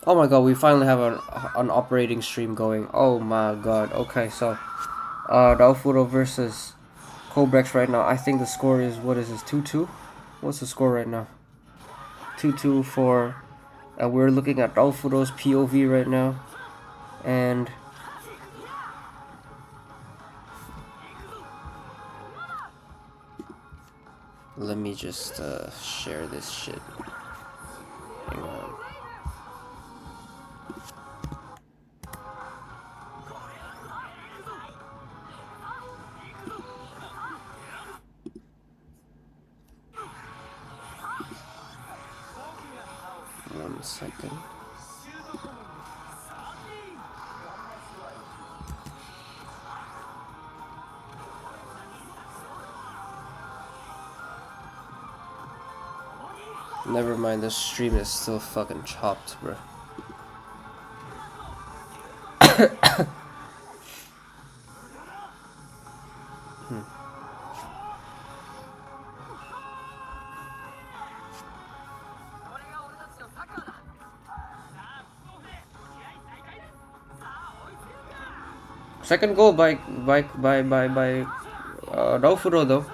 Oh my god, we finally have an operating stream going. Oh my god. Okay, so Naofuro versus Cobrex right now. I think the score is, what is this, 2-2? What's the score right now? 2-2 for, we're looking at Naofuro's POV right now. And let me just share this shit. Hang on. One second. Never mind, the stream is still fucking chopped, bro. Second goal by Naofuro though.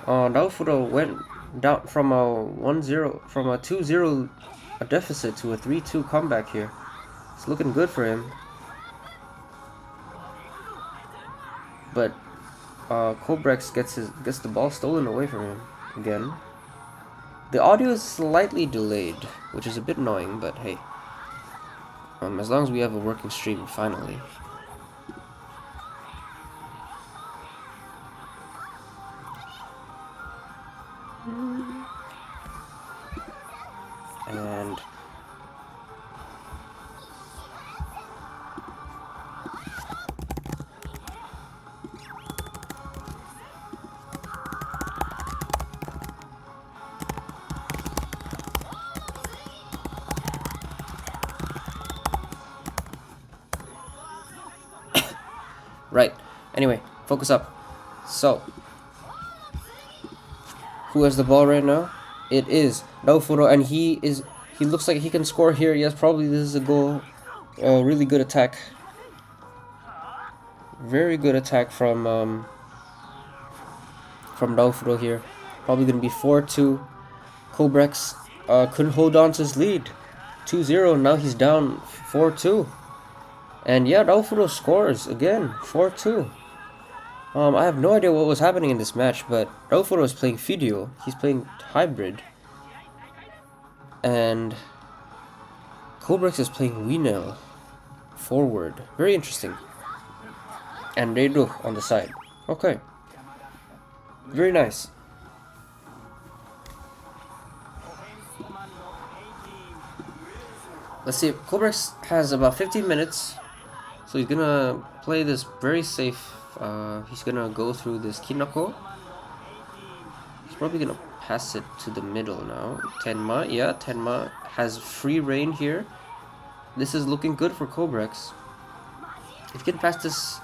Naofuro went down from a 1-0, from a 2-0 deficit to a 3-2 comeback here. It's looking good for him. But Cobrex gets the ball stolen away from him again. The audio is slightly delayed, which is a bit annoying, but hey. As long as we have a working stream finally. And right. Anyway, focus up. So, who has the ball right now? It is Naofuro, and he looks like he can score here. Yes, probably this is a goal. Really good attack. Very good attack from Naofuro here. Probably gonna be 4-2. Cobrex couldn't hold on to his lead. 2-0. Now he's down 4-2. And yeah, Naofuro scores again. 4-2. I have no idea what was happening in this match, but Naofuro is playing Fidio. He's playing Hybrid. And Cobrex is playing Winel forward. Very interesting. And Reidu on the side. Okay. Very nice. Let's see. Cobrex has about 15 minutes. So he's gonna play this very safe. He's gonna go through this Kinoko. He's probably gonna pass it to the middle now. Tenma, yeah, Tenma has free reign here. This is looking good for Cobrex. If he can pass this,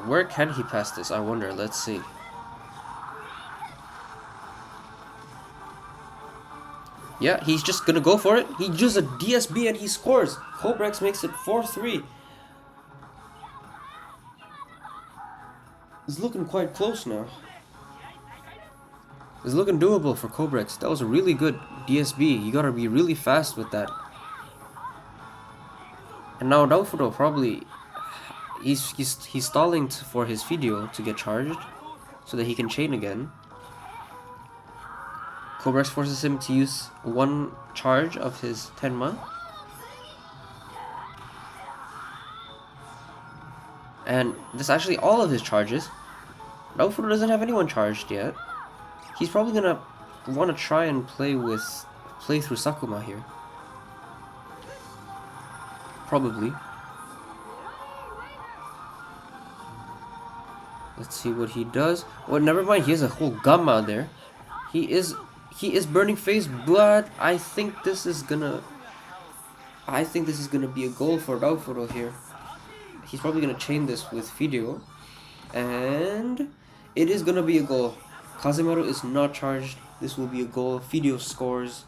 where can he pass this? I wonder. Let's see. Yeah, he's just gonna go for it. He uses a DSB and he scores. Cobrex makes it 4-3. It's looking quite close now. It's looking doable for Cobrex. That was a really good DSB. You gotta be really fast with that. And now Naofuro probably he's stalling for his Fidio to get charged so that he can chain again. Cobrex forces him to use one charge of his Tenma. And this actually all of his charges. Naofuro doesn't have anyone charged yet. He's probably gonna want to try and play through Sakuma here. Probably. Let's see what he does. Well, never mind. He has a whole Gamma there. He is burning phase, but I think this is gonna be a goal for Naofuro here. He's probably gonna chain this with Fidio, and it is gonna be a goal. Kazemaru is not charged. This will be a goal. Fidio scores.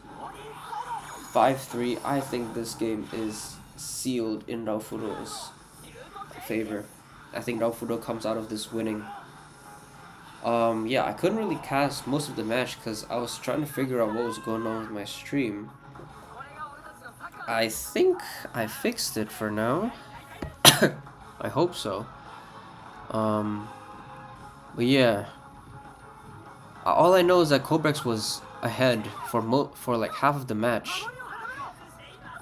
5-3. I think this game is sealed in Naofuro's favor. I think Naofuro comes out of this winning. Yeah, I couldn't really cast most of the match because I was trying to figure out what was going on with my stream. I think I fixed it for now. I hope so. But yeah. All I know is that Cobrex was ahead for like half of the match.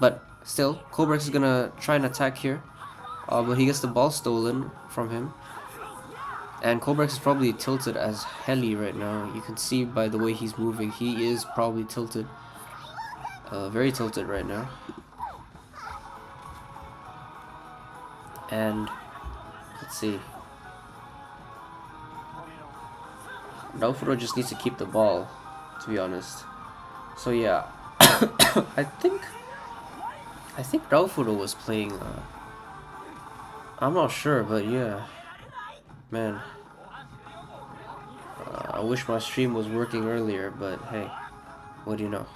But still, Cobrex is gonna try and attack here. But he gets the ball stolen from him. And Cobrex is probably tilted as heli right now. You can see by the way he's moving, he is probably tilted. Very tilted right now. And let's see. Naofuro just needs to keep the ball, to be honest. So yeah, I think Naofuro was playing. I'm not sure, but yeah, man. I wish my stream was working earlier, but hey, what do you know?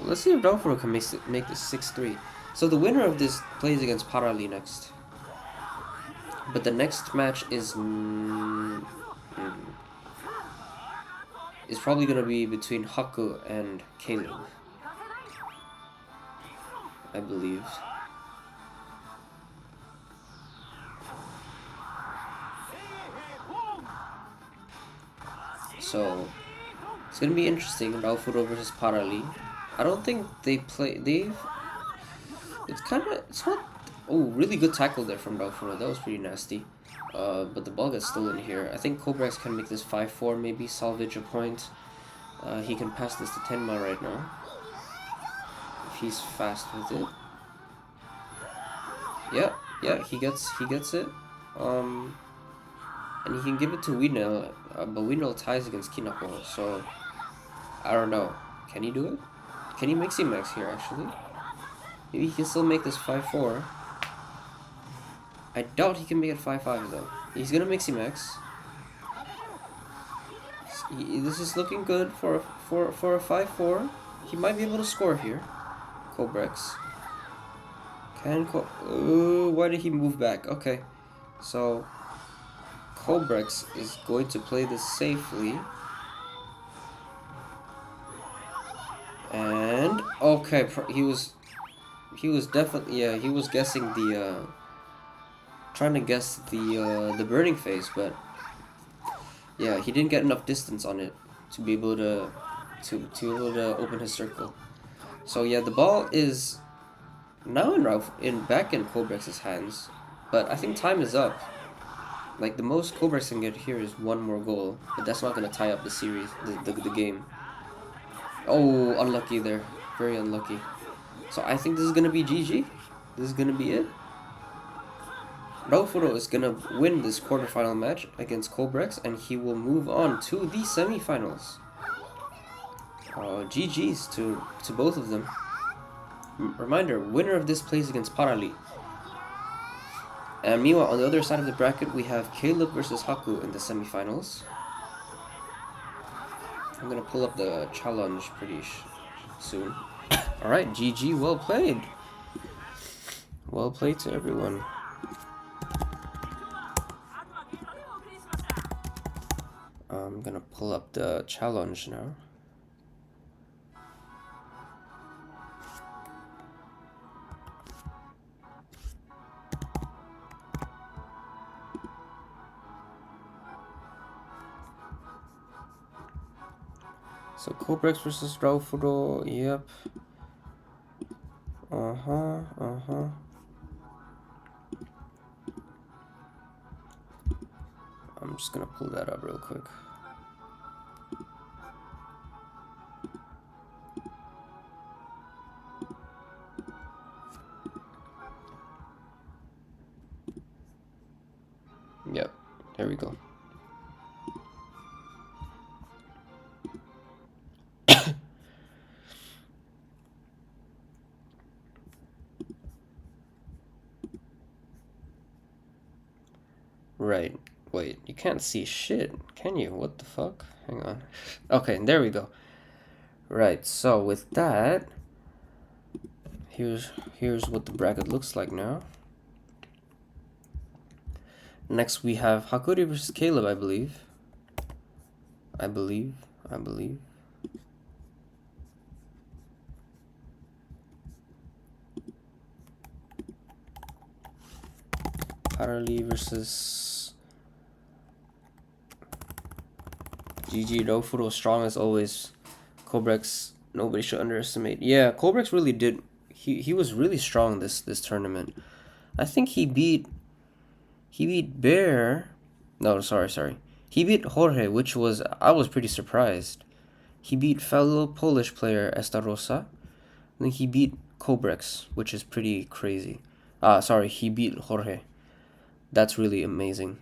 Let's see if Naofuro can make this 6-3. So the winner of this plays against Parali next. But the next match is probably gonna be between Haku and Caleb, I believe. So it's gonna be interesting. Naofuro versus Parali. I don't think it's not. Oh, really good tackle there from Naofuro. That was pretty nasty. But the ball gets stolen here. I think Cobrex can make this 5-4, maybe salvage a point. He can pass this to Tenma right now, if he's fast with it. Yeah, he gets it. And he can give it to Weednail, but Weednail ties against Kinako, so I don't know. Can he do it? Can he Mixie Max here, actually? Maybe he can still make this 5-4. I doubt he can make it 5-5 though. He's gonna Mixie Max. This is looking good for a 5-4. He might be able to score here. Cobrex. Why did he move back? Okay, so Cobrex is going to play this safely. And okay, he was definitely, yeah, he was guessing the trying to guess the burning phase, but yeah, he didn't get enough distance on it to be able to open his circle. So yeah, the ball is now back in Cobrex's hands, but I think time is up. Like, the most Cobrex can get here is one more goal, but that's not gonna tie up the series, the game. Oh, unlucky there, very unlucky. So I think this is gonna be GG. This is gonna be it. Naofuro is gonna win this quarterfinal match against Cobrex, and he will move on to the semifinals. GG's to both of them. Reminder: winner of this plays against Parali. And meanwhile, on the other side of the bracket, we have Caleb versus Haku in the semifinals. I'm gonna pull up the challenge pretty soon. Alright, GG, well played. Well played to everyone. I'm gonna pull up the challenge now. So Cobrex versus Naofuro, yep. I'm just gonna pull that up real quick. Yep, there we go. Right. Wait, you can't see shit, can you? What the fuck? Hang on. Okay, there we go. Right, so with that, here's what the bracket looks like now. Next we have Hakuri versus Caleb, I believe. I believe. Parali versus GG. Rofuro, strong as always. Cobrex, nobody should underestimate. Yeah, Cobrex really did. He was really strong this tournament. I think he beat Bear. No, sorry. He beat Jorge, which was, I was pretty surprised. He beat fellow Polish player Estarosa. And then he beat Cobrex, which is pretty crazy. He beat Jorge. That's really amazing.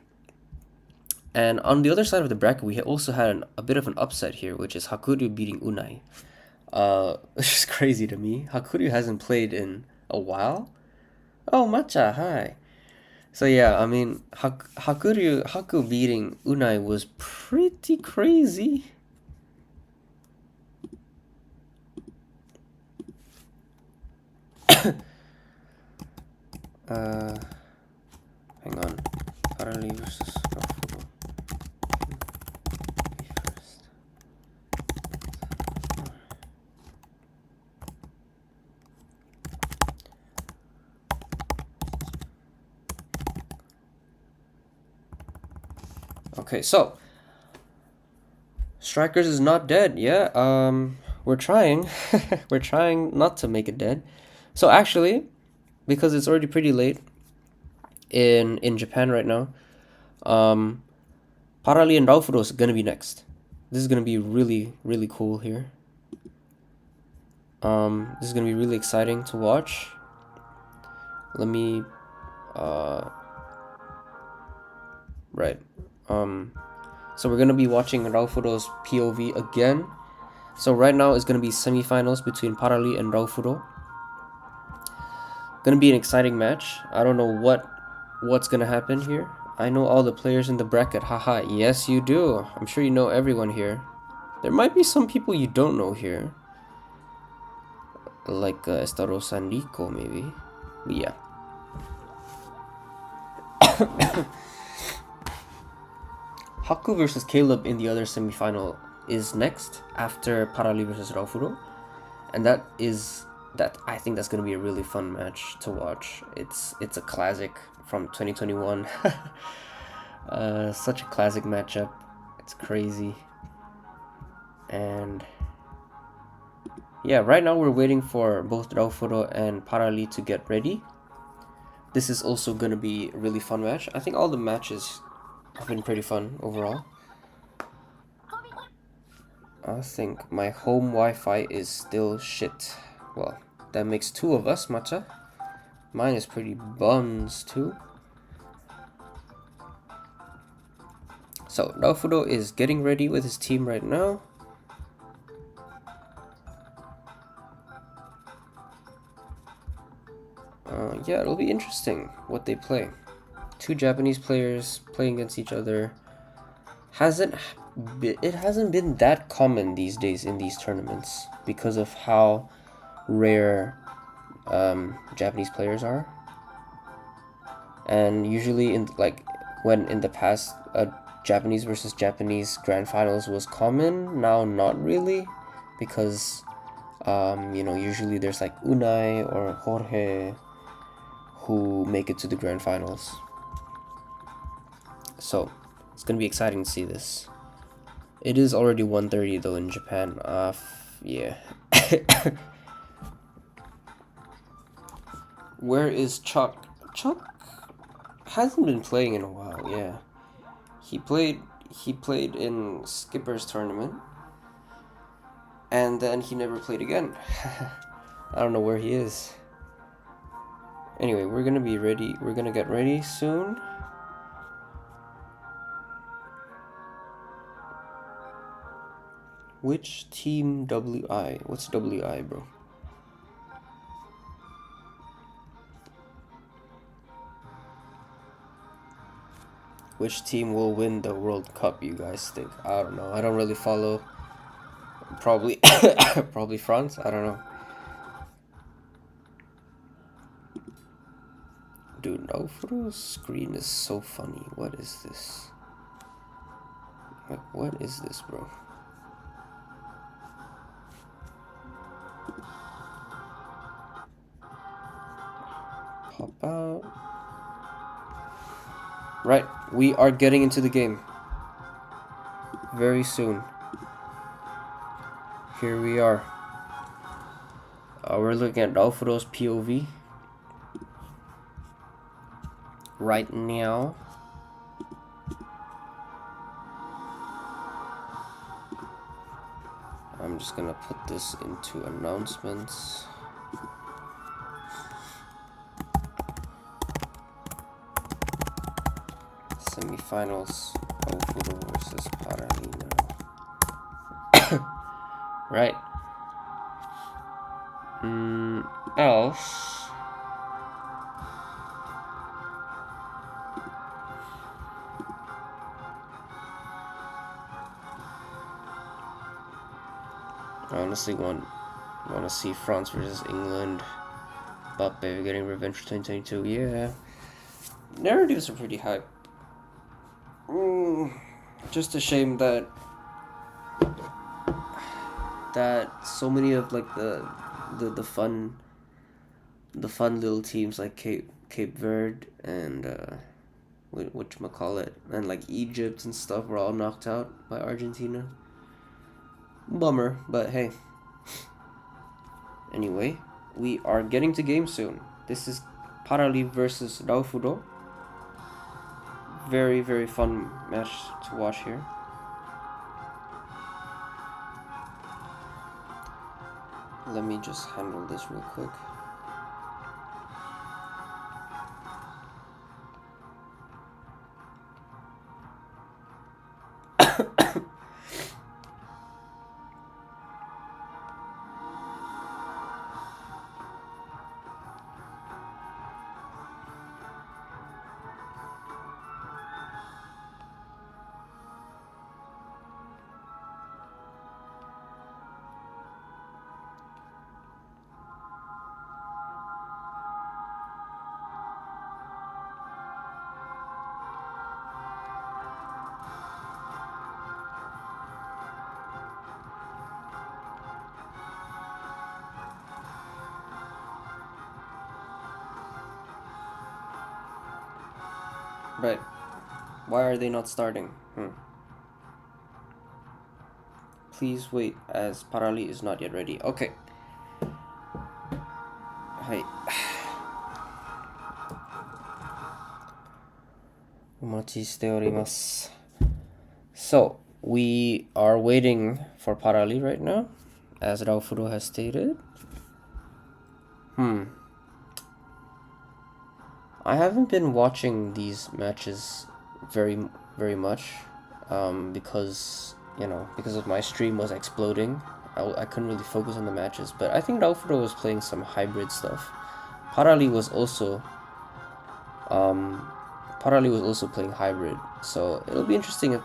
And on the other side of the bracket, we also had a bit of an upset here, which is Hakuryu beating Unai. Which is crazy to me. Hakuryu hasn't played in a while. Oh, Matcha, hi. So yeah, I mean, Haku beating Unai was pretty crazy. Hang on. Parali versus Rofuro. Okay, so Strikers is not dead. Yeah, we're trying. We're trying not to make it dead. So actually, because it's already pretty late in Japan right now, Parali and Raufuro is gonna be next. This is gonna be really, really cool here. This is gonna be really exciting to watch. Let me right. So we're gonna be watching Raufuro's POV again. So right now it's gonna be semifinals between Parali and Raufuro. Gonna be an exciting match. I don't know what's gonna happen here. I know all the players in the bracket. Haha, yes you do. I'm sure you know everyone here. There might be some people you don't know here. Like Estarosa and Rico maybe. But yeah. Haku versus Caleb in the other semifinal is next after Parali versus Raufuro, and I think that's gonna be a really fun match to watch. It's a classic from 2021. Such a classic matchup. It's crazy. And yeah, right now we're waiting for both Raufuro and Parali to get ready. This is also gonna be a really fun match. I think all the matches have been pretty fun overall. I think my home Wi-Fi is still shit. Well, that makes two of us, Matcha. Mine is pretty buns too. So, Raufuro is getting ready with his team right now. Yeah, it'll be interesting what they play. Two Japanese players playing against each other. It hasn't been that common these days in these tournaments because of how rare Japanese players are. And usually in the past Japanese versus Japanese grand finals was common, now not really, because usually there's like Unai or Jorge who make it to the grand finals. So it's gonna be exciting to see this. It is already 1:30 though in Japan. Yeah. Where is Chuck? Chuck hasn't been playing in a while. Yeah, he played in Skipper's tournament, and then he never played again. I don't know where he is. Anyway, we're gonna be ready. We're gonna get ready soon. Which team WI? What's WI, bro? Which team will win the World Cup, you guys think? I don't know. I don't really follow. Probably probably France. I don't know. Dude, Naofuro's screen is so funny. What is this? Like, what is this, bro? Pop out. Right, we are getting into the game. Very soon. Here we are. We're looking at Naofuro's POV. Right now. I'm just gonna put this into announcements. Semifinals, Naofuro versus Paralino. Right. Else. I honestly want to see France versus England. Mbappe getting revenge for 2022. Yeah, narratives are pretty hype. Just a shame that so many of like the fun little teams like Cape Verde and whatchamacallit, and like Egypt and stuff were all knocked out by Argentina. Bummer, but hey. Anyway, we are getting to game soon. This is Parali versus Naofuro. Very, very fun match to watch here. Let me just handle this real quick. Right. Why are they not starting? Please wait, as Parali is not yet ready. Okay. Hi. So, we are waiting for Parali right now, as Naofuro has stated. I haven't been watching these matches very much, because of my stream was exploding. I couldn't really focus on the matches, but I think Naofuro was playing some hybrid stuff. Parali was also playing hybrid, so it'll be interesting if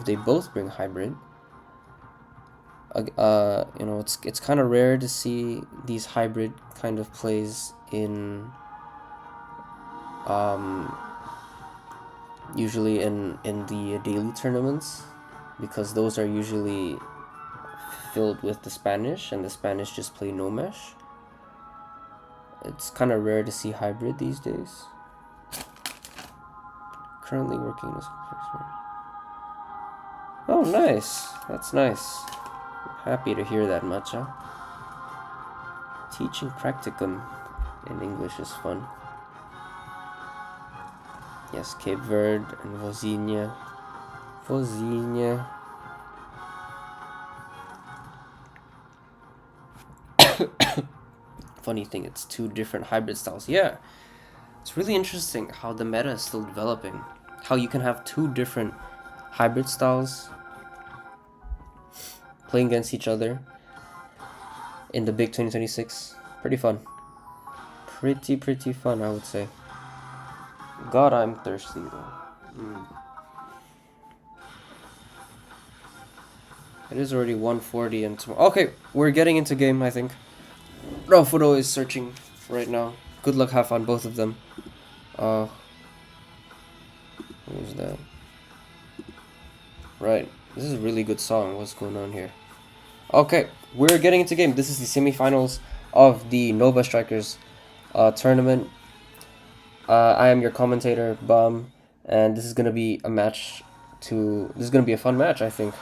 they both bring hybrid. It's kind of rare to see these hybrid kind of plays in usually in the daily tournaments, because those are usually filled with the Spanish, and the Spanish just play no mesh. It's kind of rare to see hybrid these days. Currently working as oh, nice. That's nice. Happy to hear that, Matcha. Teaching practicum in English is fun. Yes, Cape Verde and Vozinha. Funny thing, it's two different hybrid styles. Yeah, it's really interesting how the meta is still developing. How you can have two different hybrid styles playing against each other in the big 2026. Pretty fun. Pretty fun, I would say. God, I'm thirsty though. It is already 1:40 and okay, we're getting into game, I think. Raofuro is searching right now. Good luck, have fun, both of them. Who's that? Right, this is a really good song. What's going on here? Okay, we're getting into game. This is the semifinals of the Nova Strikers tournament. I am your commentator, Bum, and this is gonna be a match this is gonna be a fun match, I think.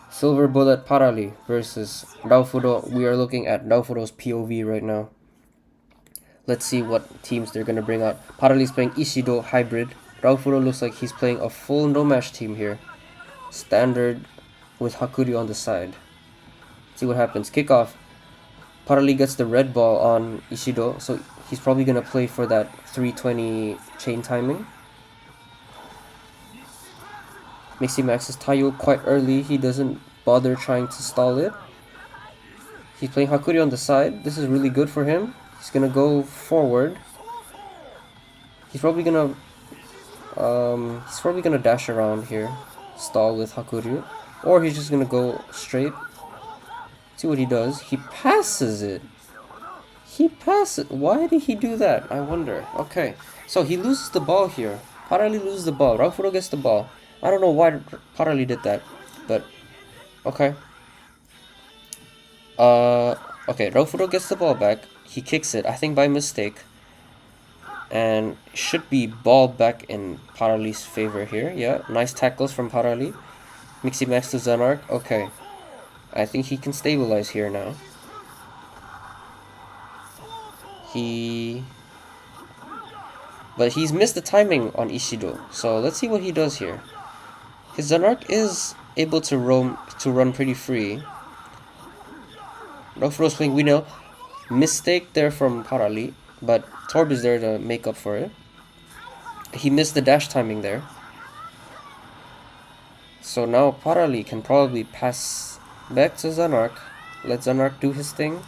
Silver Bullet Parali versus Raofuro. We are looking at Raofuro's POV right now. Let's see what teams they're gonna bring out. Parali's playing Ishido Hybrid. Raofuro looks like he's playing a full no-match team here. Standard with Hakuryu on the side. See what happens. Kickoff. Parali gets the red ball on Ishido, so he's probably gonna play for that 320 chain timing. Mixie maxes Taiyo quite early. He doesn't bother trying to stall it. He's playing Hakuryu on the side. This is really good for him. He's gonna go forward. He's probably gonna dash around here, stall with Hakuryu, or he's just gonna go straight. See what he does. He passes it. Why did he do that? I wonder. Okay, so he loses the ball here. Parali loses the ball. Raofuro gets the ball. I don't know why Parali did that, but okay. Okay, Raofuro gets the ball back. He kicks it, I think by mistake. And should be ball back in Parali's favor here. Yeah, nice tackles from Parali. Mixie Max to Zanark. Okay. I think he can stabilize here now. But he's missed the timing on Ishido. So let's see what he does here. His Zanark is able to run pretty free. Raofuro's playing Wino. Mistake there from Parali, but Torb is there to make up for it. He missed the dash timing there. So now Parali can probably pass back to Zanark. Let Zanark do his thing.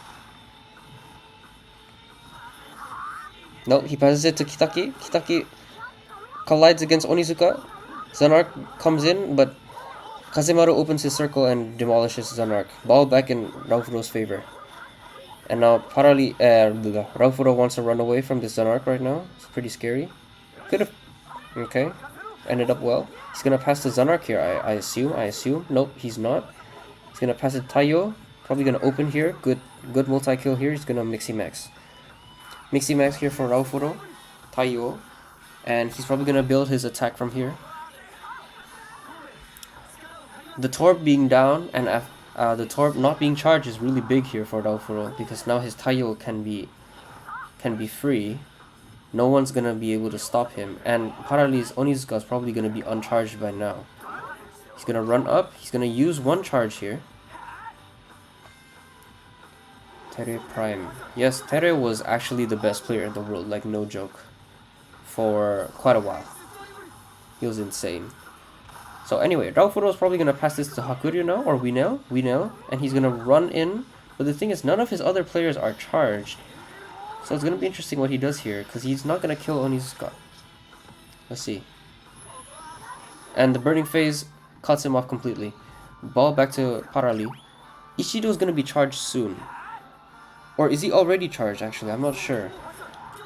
No, he passes it to Kitaki. Kitaki collides against Onizuka. Zanark comes in, but Kazemaru opens his circle and demolishes Zanark. Ball back in Raofuro's favor. And now Raofuro wants to run away from this Zanark right now. It's pretty scary. Could've... Okay. Ended up well. He's gonna pass to Zanark here, I assume. Nope, he's not. He's gonna pass it to Taiyo. Probably gonna open here. Good multi-kill here. He's gonna Mixie Max. Mixie Max here for Raofuro. Taiyo. And he's probably gonna build his attack from here. The Torb being down and the Torb not being charged is really big here for Raofuro, because now his Taiyo can be free. No one's gonna be able to stop him, and Parali's Onizuka is probably gonna be uncharged by now. He's gonna run up. He's gonna use one charge here. Tere Prime. Yes, Tere was actually the best player in the world, like no joke, for quite a while. He was insane. So anyway, Raofuro is probably going to pass this to Hakuryu now, or Winel, and he's going to run in. But the thing is, none of his other players are charged. So it's going to be interesting what he does here, because he's not going to kill Onizuka. Let's see. And the burning phase cuts him off completely. Ball back to Parali. Ishido is going to be charged soon. Or is he already charged, actually? I'm not sure.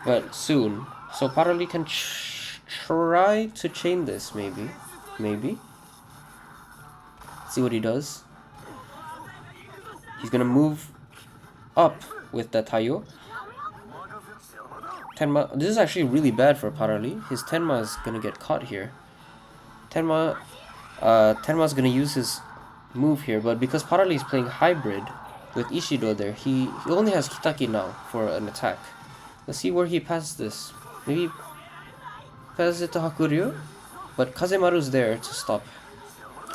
But soon. So Parali can try to chain this, maybe. Maybe. See what he does. He's gonna move up with that Taiyo. Tenma. This is actually really bad for Parali. His Tenma is gonna get caught here. Tenma's gonna use his move here, but because Parali is playing hybrid with Ishido there, he only has Kitaki now for an attack. Let's see where he passes this. Maybe passes it to Hakuryu. But Kazemaru's there to stop.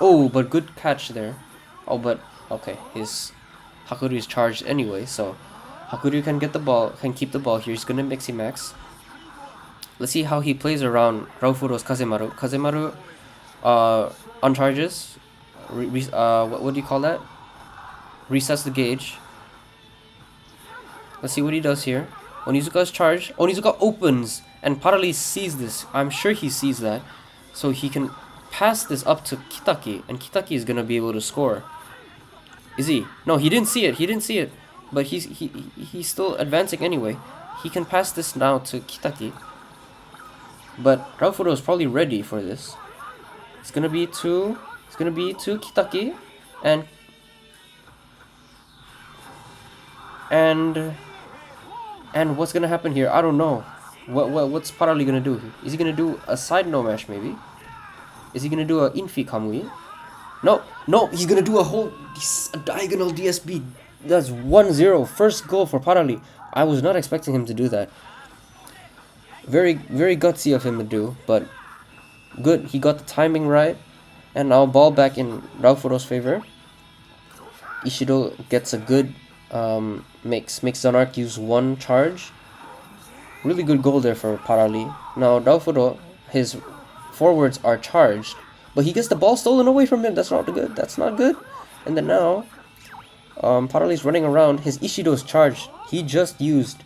Oh, but good catch there. Oh, but okay, his Hakuryu is charged anyway, so Hakuryu can get the ball, can keep the ball here. He's gonna Mixie Max. Let's see how he plays around Raofuro's Kazemaru. Kazemaru uncharges. What do you call that? Resets the gauge. Let's see what he does here. Onizuka is charged. Onizuka opens, and Parali sees this. I'm sure he sees that. So he can pass this up to Kitaki, and Kitaki is gonna be able to score. Is he? No, he didn't see it. He didn't see it. But he's still advancing anyway. He can pass this now to Kitaki. But Raufuro is probably ready for this. It's gonna be to Kitaki, and what's gonna happen here? I don't know. What's Parali gonna do? Is he gonna do a side no mash maybe? Is he gonna do a Infi Kamui? No, he's gonna do a diagonal DSB. That's 1-0. First goal for Parali. I was not expecting him to do that. Very, very gutsy of him to do, but good. He got the timing right. And now ball back in Raufuro's favor. Ishido gets a good makes Zanark use one charge. Really good goal there for Parali. Now Raufuro, his forwards are charged, but he gets the ball stolen away from him. That's not good. That's not good. And then now Parali's running around. His Ishido's charged. He just used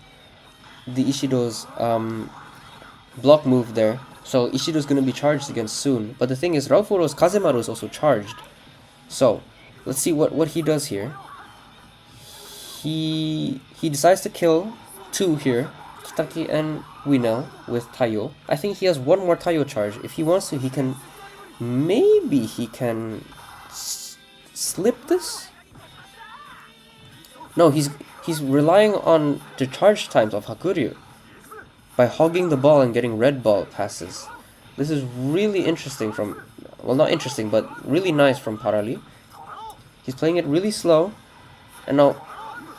the Ishido's block move there. So Ishido's gonna be charged again soon. But the thing is, Raufuro's Kazemaru is also charged. So let's see what he does here. He decides to kill two here, Kitaki and Winel with Taiyo. I think he has one more Taiyo charge. If he wants to, he can slip this. No, he's relying on the charge times of Hakuryu by hogging the ball and getting red ball passes. This is really interesting not interesting, but really nice from Parali. He's playing it really slow, and now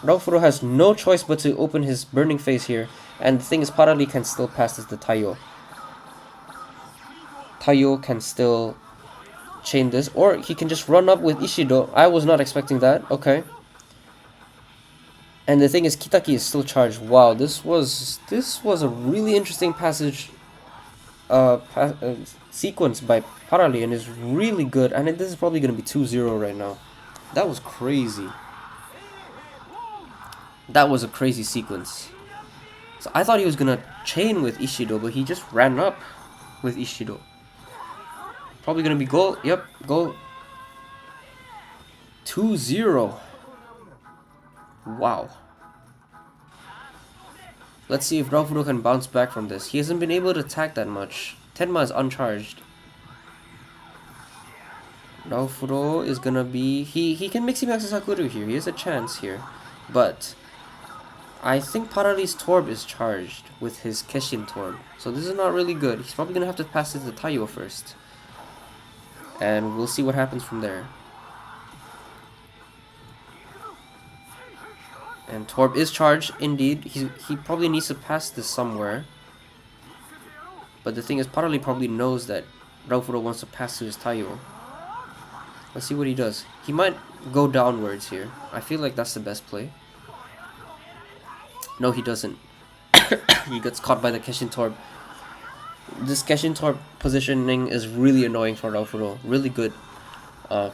Raufuro has no choice but to open his burning face here. And the thing is, Parali can still pass this to Taiyo. Taiyo can still chain this, or he can just run up with Ishido. I was not expecting that. Okay. And the thing is, Kitaki is still charged. Wow, this was a really interesting passage, sequence by Parali, and is really good. And this is probably gonna be 2-0 right now. That was crazy. That was a crazy sequence. So I thought he was gonna chain with Ishido, but he just ran up with Ishido. Probably gonna be goal. Yep, goal. 2-0. Wow. Let's see if Raufuro can bounce back from this. He hasn't been able to attack that much. Tenma is uncharged. Raufuro is gonna be... He can Mixi Max Sakuru here. He has a chance here. But I think Parali's Torb is charged with his Keshin Torb. So this is not really good. He's probably gonna have to pass it to Taiyo first. And we'll see what happens from there. And Torb is charged, indeed. He probably needs to pass this somewhere. But the thing is, Parali probably knows that Raufuro wants to pass to his Taiyo. Let's see what he does. He might go downwards here. I feel like that's the best play. No, he doesn't. He gets caught by the Keshin Torb. This Keshin Torb positioning is really annoying for Raufuro. Really good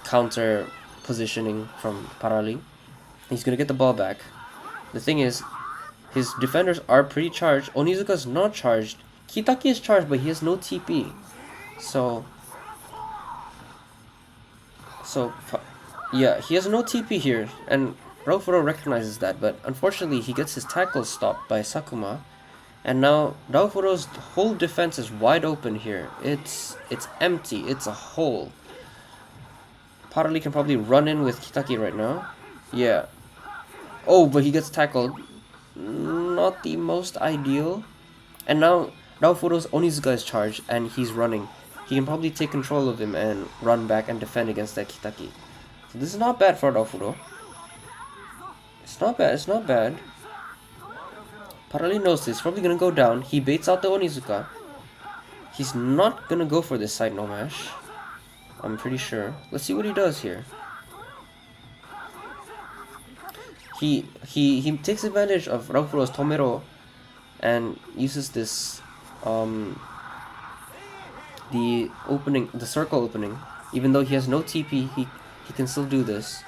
counter positioning from Parali. He's gonna get the ball back. The thing is, his defenders are pretty charged. Onizuka's not charged. Kitaki is charged, but he has no TP. So yeah, he has no TP here, and Raufuro recognizes that, but unfortunately he gets his tackle stopped by Sakuma, and now Raufuro's whole defense is wide open here. It's empty. It's a hole. Parali can probably run in with Kitaki right now. Yeah. Oh, but he gets tackled. Not the most ideal. And now Raufuro's Onizuka is charged, and he's running. He can probably take control of him and run back and defend against that Kitaki. So this is not bad for Raufuro. It's not bad. It's not bad. Parali knows this. He's probably gonna go down. He baits out the Onizuka. He's not gonna go for this side no mash. I'm pretty sure. Let's see what he does here. He takes advantage of Raufuro's Tomero and uses this the circle opening. Even though he has no TP, he can still do this.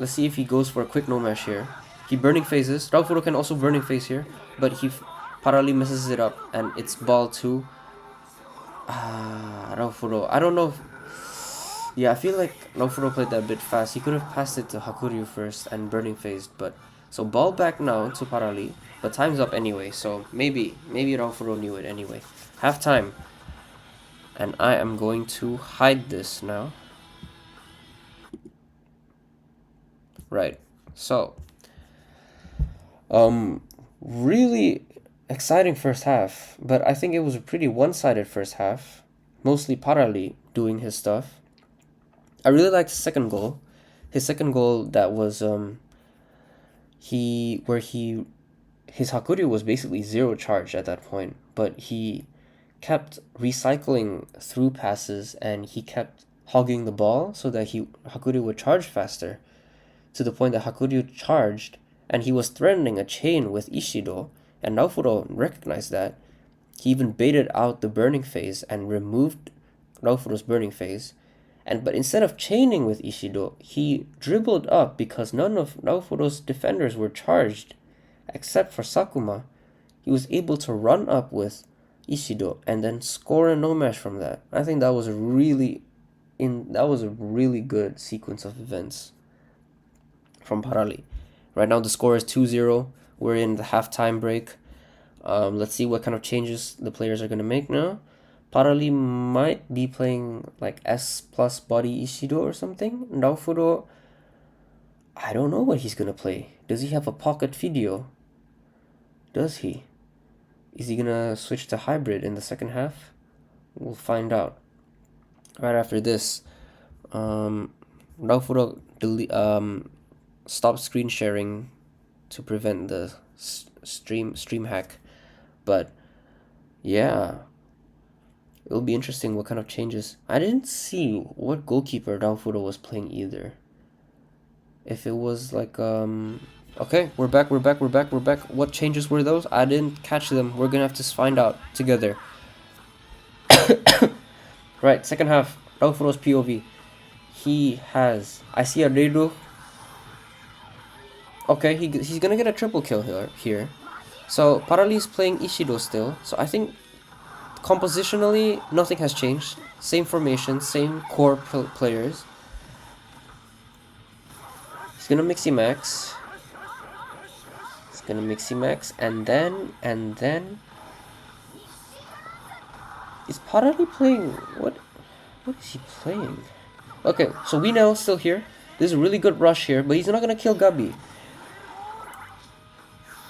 Let's see if he goes for a quick no mash here. He burning phases. Raufuro can also burning phase here, but Parali messes it up, and it's ball 2. Raufuro. I don't know. Yeah, I feel like Naofuro played that a bit fast. He could have passed it to Hakuryu first and Burning Phased, but... So ball back now to Parali, but time's up anyway, so maybe Naofuro knew it anyway. Half time. And I am going to hide this now. Right, so... really exciting first half, but I think it was a pretty one-sided first half. Mostly Parali doing his stuff. I really liked his second goal. His second goal that was his Hakuryu was basically zero charge at that point, but he kept recycling through passes and he kept hogging the ball so that Hakuryu would charge faster, to the point that Hakuryu charged and he was threatening a chain with Ishido, and Naofuro recognized that. He even baited out the burning phase and removed Naofuro's burning phase. But instead of chaining with Ishido, he dribbled up because none of Naofuro's defenders were charged, except for Sakuma. He was able to run up with Ishido and then score a no-mash from that. I think that was a really good sequence of events from Parali. Right now the score is 2-0. We're in the halftime break. Let's see what kind of changes the players are going to make now. Parali might be playing like S plus body Ishido or something. Naofuro, I don't know what he's going to play. Does he have a pocket video? Does he? Is he going to switch to hybrid in the second half? We'll find out. Right after this, Naofuro stopped screen sharing to prevent the stream hack. But yeah, it'll be interesting what kind of changes. I didn't see what goalkeeper Naofuro was playing either. If it was like okay, we're back. What changes were those? I didn't catch them. We're gonna have to find out together. Right, second half, Naofuro's POV. I see a Reiru. Okay, he's gonna get a triple kill here. So Parali's playing Ishido still. So I think compositionally nothing has changed. Same formation, same core players. He's gonna Mixi Max. And then is Parali playing what is he playing? Okay, so Winel's still here. This is a really good rush here, but he's not gonna kill Gabi.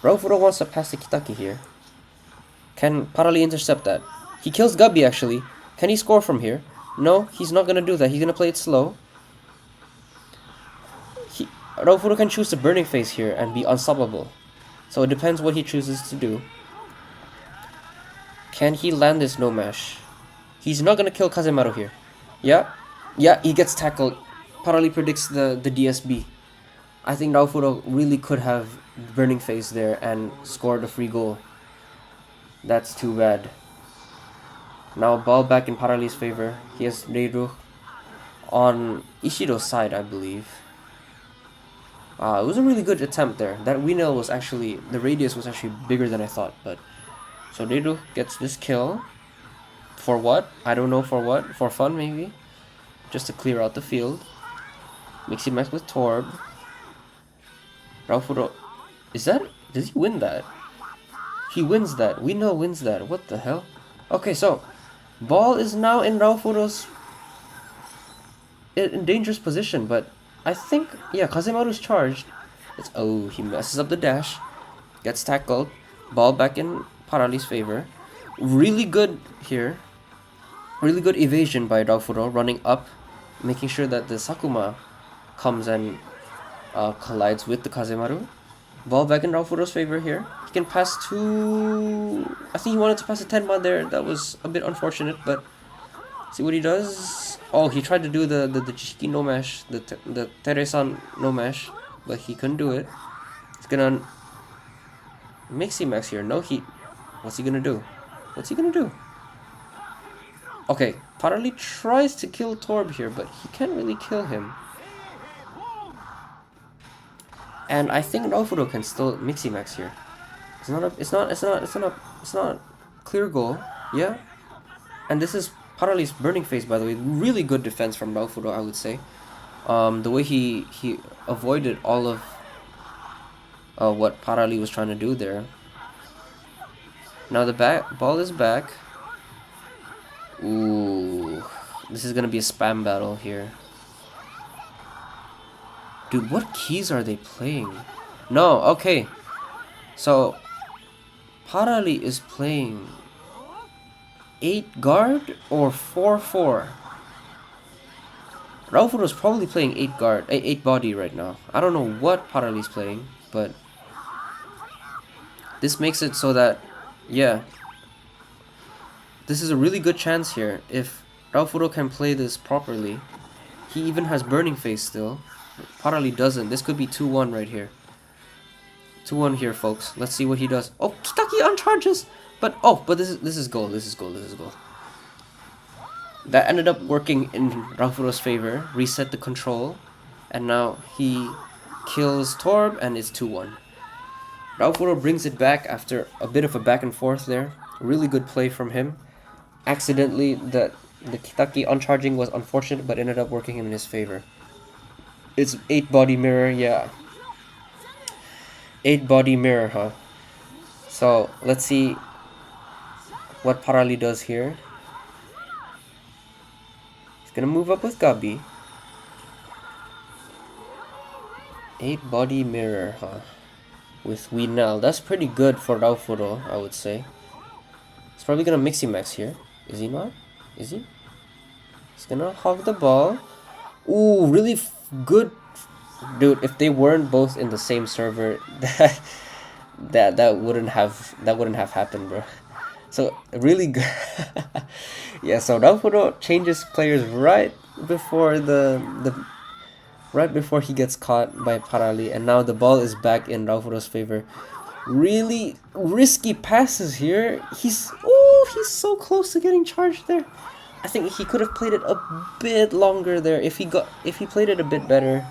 Naofuro wants to pass to Kitaki here. Can Parali intercept that? He kills Gabi actually. Can he score from here? No, he's not gonna do that. He's gonna play it slow. Naofuro can choose the burning phase here and be unstoppable. So it depends what he chooses to do. Can he land this no mash? He's not gonna kill Kazemaru here. Yeah, he gets tackled. Parali predicts the DSB. I think Naofuro really could have burning phase there and scored a free goal. That's too bad. Now ball back in Parali's favor. He has Reiru on Ishido's side, I believe. It was a really good attempt there. That Winel was actually, the radius was actually bigger than I thought. But so Reiru gets this kill. For what? I don't know for what. For fun maybe. Just to clear out the field. Mixi Max with Torb. Naofuro, does he win that? He wins that. Winel wins that. What the hell? Okay, so ball is now in Naofuro's in dangerous position, but I think, yeah, Kazemaru's charged. He messes up the dash. Gets tackled. Ball back in Parali's favor. Really good here. Really good evasion by Naofuro, running up, making sure that the Sakuma comes and collides with the Kazemaru. Ball back in Naofuro's favor here. He can pass to... I think he wanted to pass to Tenma there. That was a bit unfortunate, but... See what he does? Oh, he tried to do the Chishiki no mash, the Teresan no mash, but he couldn't do it. He's gonna Mixi Max here. No heat. What's he gonna do? Okay, Parali tries to kill Torb here, but he can't really kill him. And I think Naofuro can still Mixi Max here. It's not a clear goal. Yeah. And this is Parali's Burning Face, by the way, really good defense from Raufuro, I would say. The way he avoided all of what Parali was trying to do there. Now the ball is back. Ooh, this is gonna be a spam battle here. Dude, what keys are they playing? No, okay. So, Parali is playing 8 guard or 4-4. Raufuro is probably playing 8 guard, 8 body right now. I don't know what Parali's playing, but this makes it so that, yeah, this is a really good chance here. If Raufuro can play this properly, he even has Burning Face still. Parali doesn't. This could be 2-1 right here. 2-1 here, folks. Let's see what he does. Oh, Kitaki uncharges! But this is goal. This is goal. This is goal. That ended up working in Raufuro's favor. Reset the control. And now he kills Torb and it's 2-1. Raufuro brings it back after a bit of a back and forth there. Really good play from him. Accidentally, the Kitaki uncharging was unfortunate, but ended up working in his favor. It's 8 body mirror, yeah. 8 body mirror, huh? So, let's see what Parali does here. He's gonna move up with Gabi. 8 body mirror, huh? With Winel. That's pretty good for Raufuro, I would say. He's probably gonna Miximax here. Is he not? Is he? He's gonna hog the ball. Ooh, really good. Dude, if they weren't both in the same server, that wouldn't have happened, bro. So really good. Yeah, so Raufuro changes players right before right before he gets caught by Parali, and now the ball is back in Raufuro's favor. Really risky passes here. He's so close to getting charged there. I think he could have played it a bit longer there. If he played it a bit better,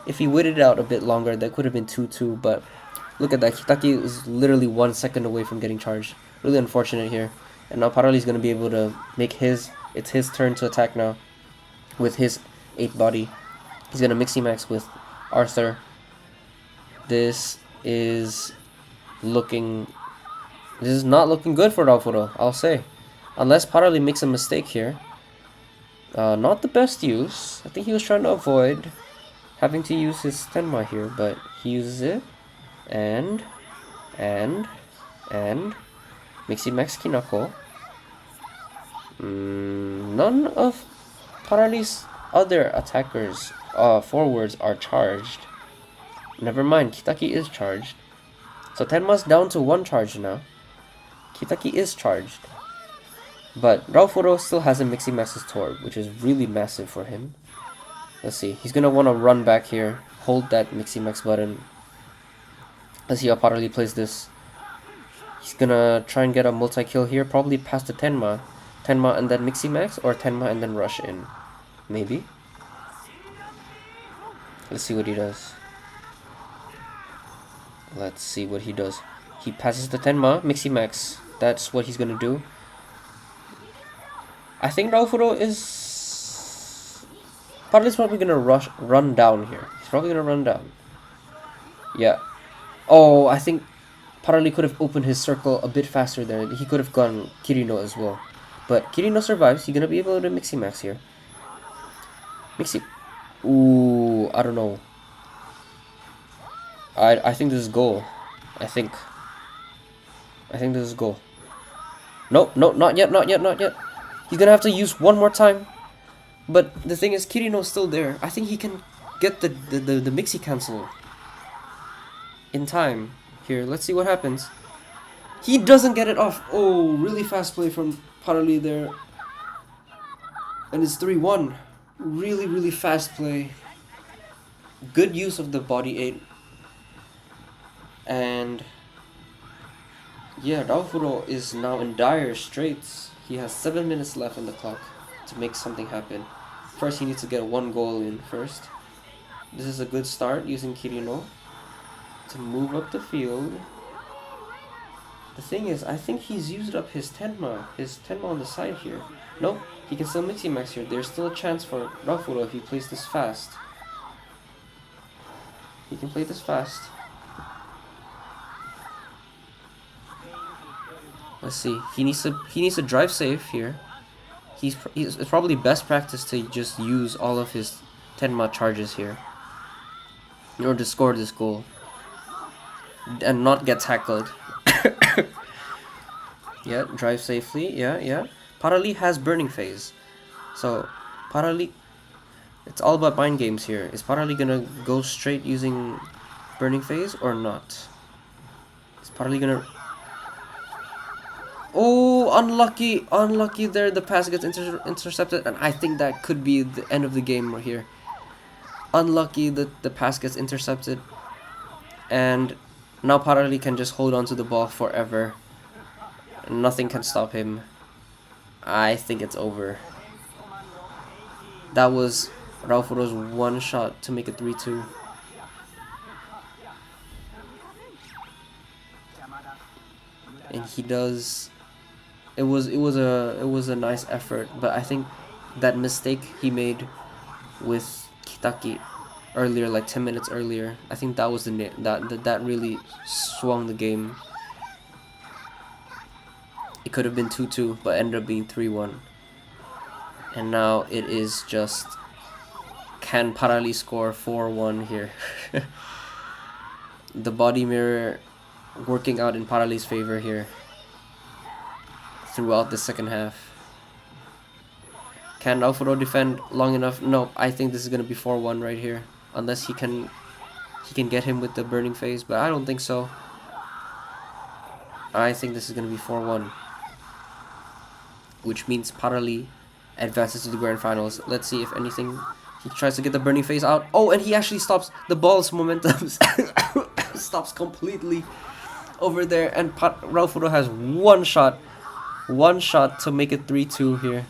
if he waited it out a bit longer, that could have been 2-2. But look at that. Kitaki is literally 1 second away from getting charged. Really unfortunate here. And now Parali's going to be able to make it's his turn to attack now with his 8 body. He's going to Miximax with Arthur. This is not looking good for Raufuro, I'll say. Unless Parali makes a mistake here. Not the best use. I think he was trying to avoid having to use his Tenma here, but he uses it. And Miximax Kinako. None of Parali's other attackers, forwards are charged. Never mind, Kitaki is charged. So Tenma's down to 1 charge now. Kitaki is charged. But Raufuro still hasn't Miximax's Torb, which is really massive for him. Let's see, he's gonna want to run back here, hold that Miximax button. Let's see how Parali plays this. He's gonna try and get a multi-kill here, probably past the Tenma. Tenma and then Miximax, or Tenma and then rush in. Maybe. Let's see what he does. Let's see what he does. He passes the Tenma, Miximax. That's what he's gonna do. I think Raufuro is... Parali's probably gonna run down here. He's probably gonna run down. Yeah. Oh, I think Parali could have opened his circle a bit faster there. He could have gone Kirino as well. But Kirino survives. He's gonna be able to Miximax here. Ooh, I don't know. I think this is goal. I think this is goal. Nope, not yet. He's gonna have to use one more time. But the thing is, Kirino's still there. I think he can get the Mixi cancel in time. Here, let's see what happens. He doesn't get it off. Oh, really fast play from Parali there. And it's 3-1. Really fast play. Good use of the body 8. And yeah, Raufuro is now in dire straits. He has 7 minutes left on the clock to make something happen. First, he needs to get 1 goal in first. This is a good start using Kirino to move up the field. The thing is, I think he's used up his Tenma on the side here. Nope, He can still Mixie Max here. There's still a chance for Raufuro if he plays this fast. He can play this fast. Let's see. He needs to drive safe here. It's probably best practice to just use all of his Tenma charges here in order to score this goal and not get tackled. Yeah, drive safely. Yeah. Paralee has Burning Phase, so Paralee. It's all about mind games here. Is Paralee gonna go straight using Burning Phase or not? Is Paralee gonna... Oh, unlucky there. The pass gets intercepted, and I think that could be the end of the game right here. Unlucky that the pass gets intercepted, and now Paralee can just hold on to the ball forever. Nothing can stop him. I think it's over. That was Raufuro's one shot to make it 3-2. And he does. It was a nice effort, but I think that mistake he made with Kitaki earlier, like 10 minutes earlier, I think that was that really swung the game. It could have been 2-2, but ended up being 3-1. And now it is just, can Paralee score 4-1 here? The body mirror working out in Paralee's favor here throughout the second half. Can Raufuro defend long enough? No, I think this is gonna be 4-1 right here, unless he can get him with the Burning Phase, but I don't think so. I think this is gonna be 4-1, which means Paralee advances to the grand finals. Let's see if anything. He tries to get the Burning Phase out. Oh, and he actually stops. The ball's momentum stops completely over there, and Raufuro has one shot to make it 3-2 here.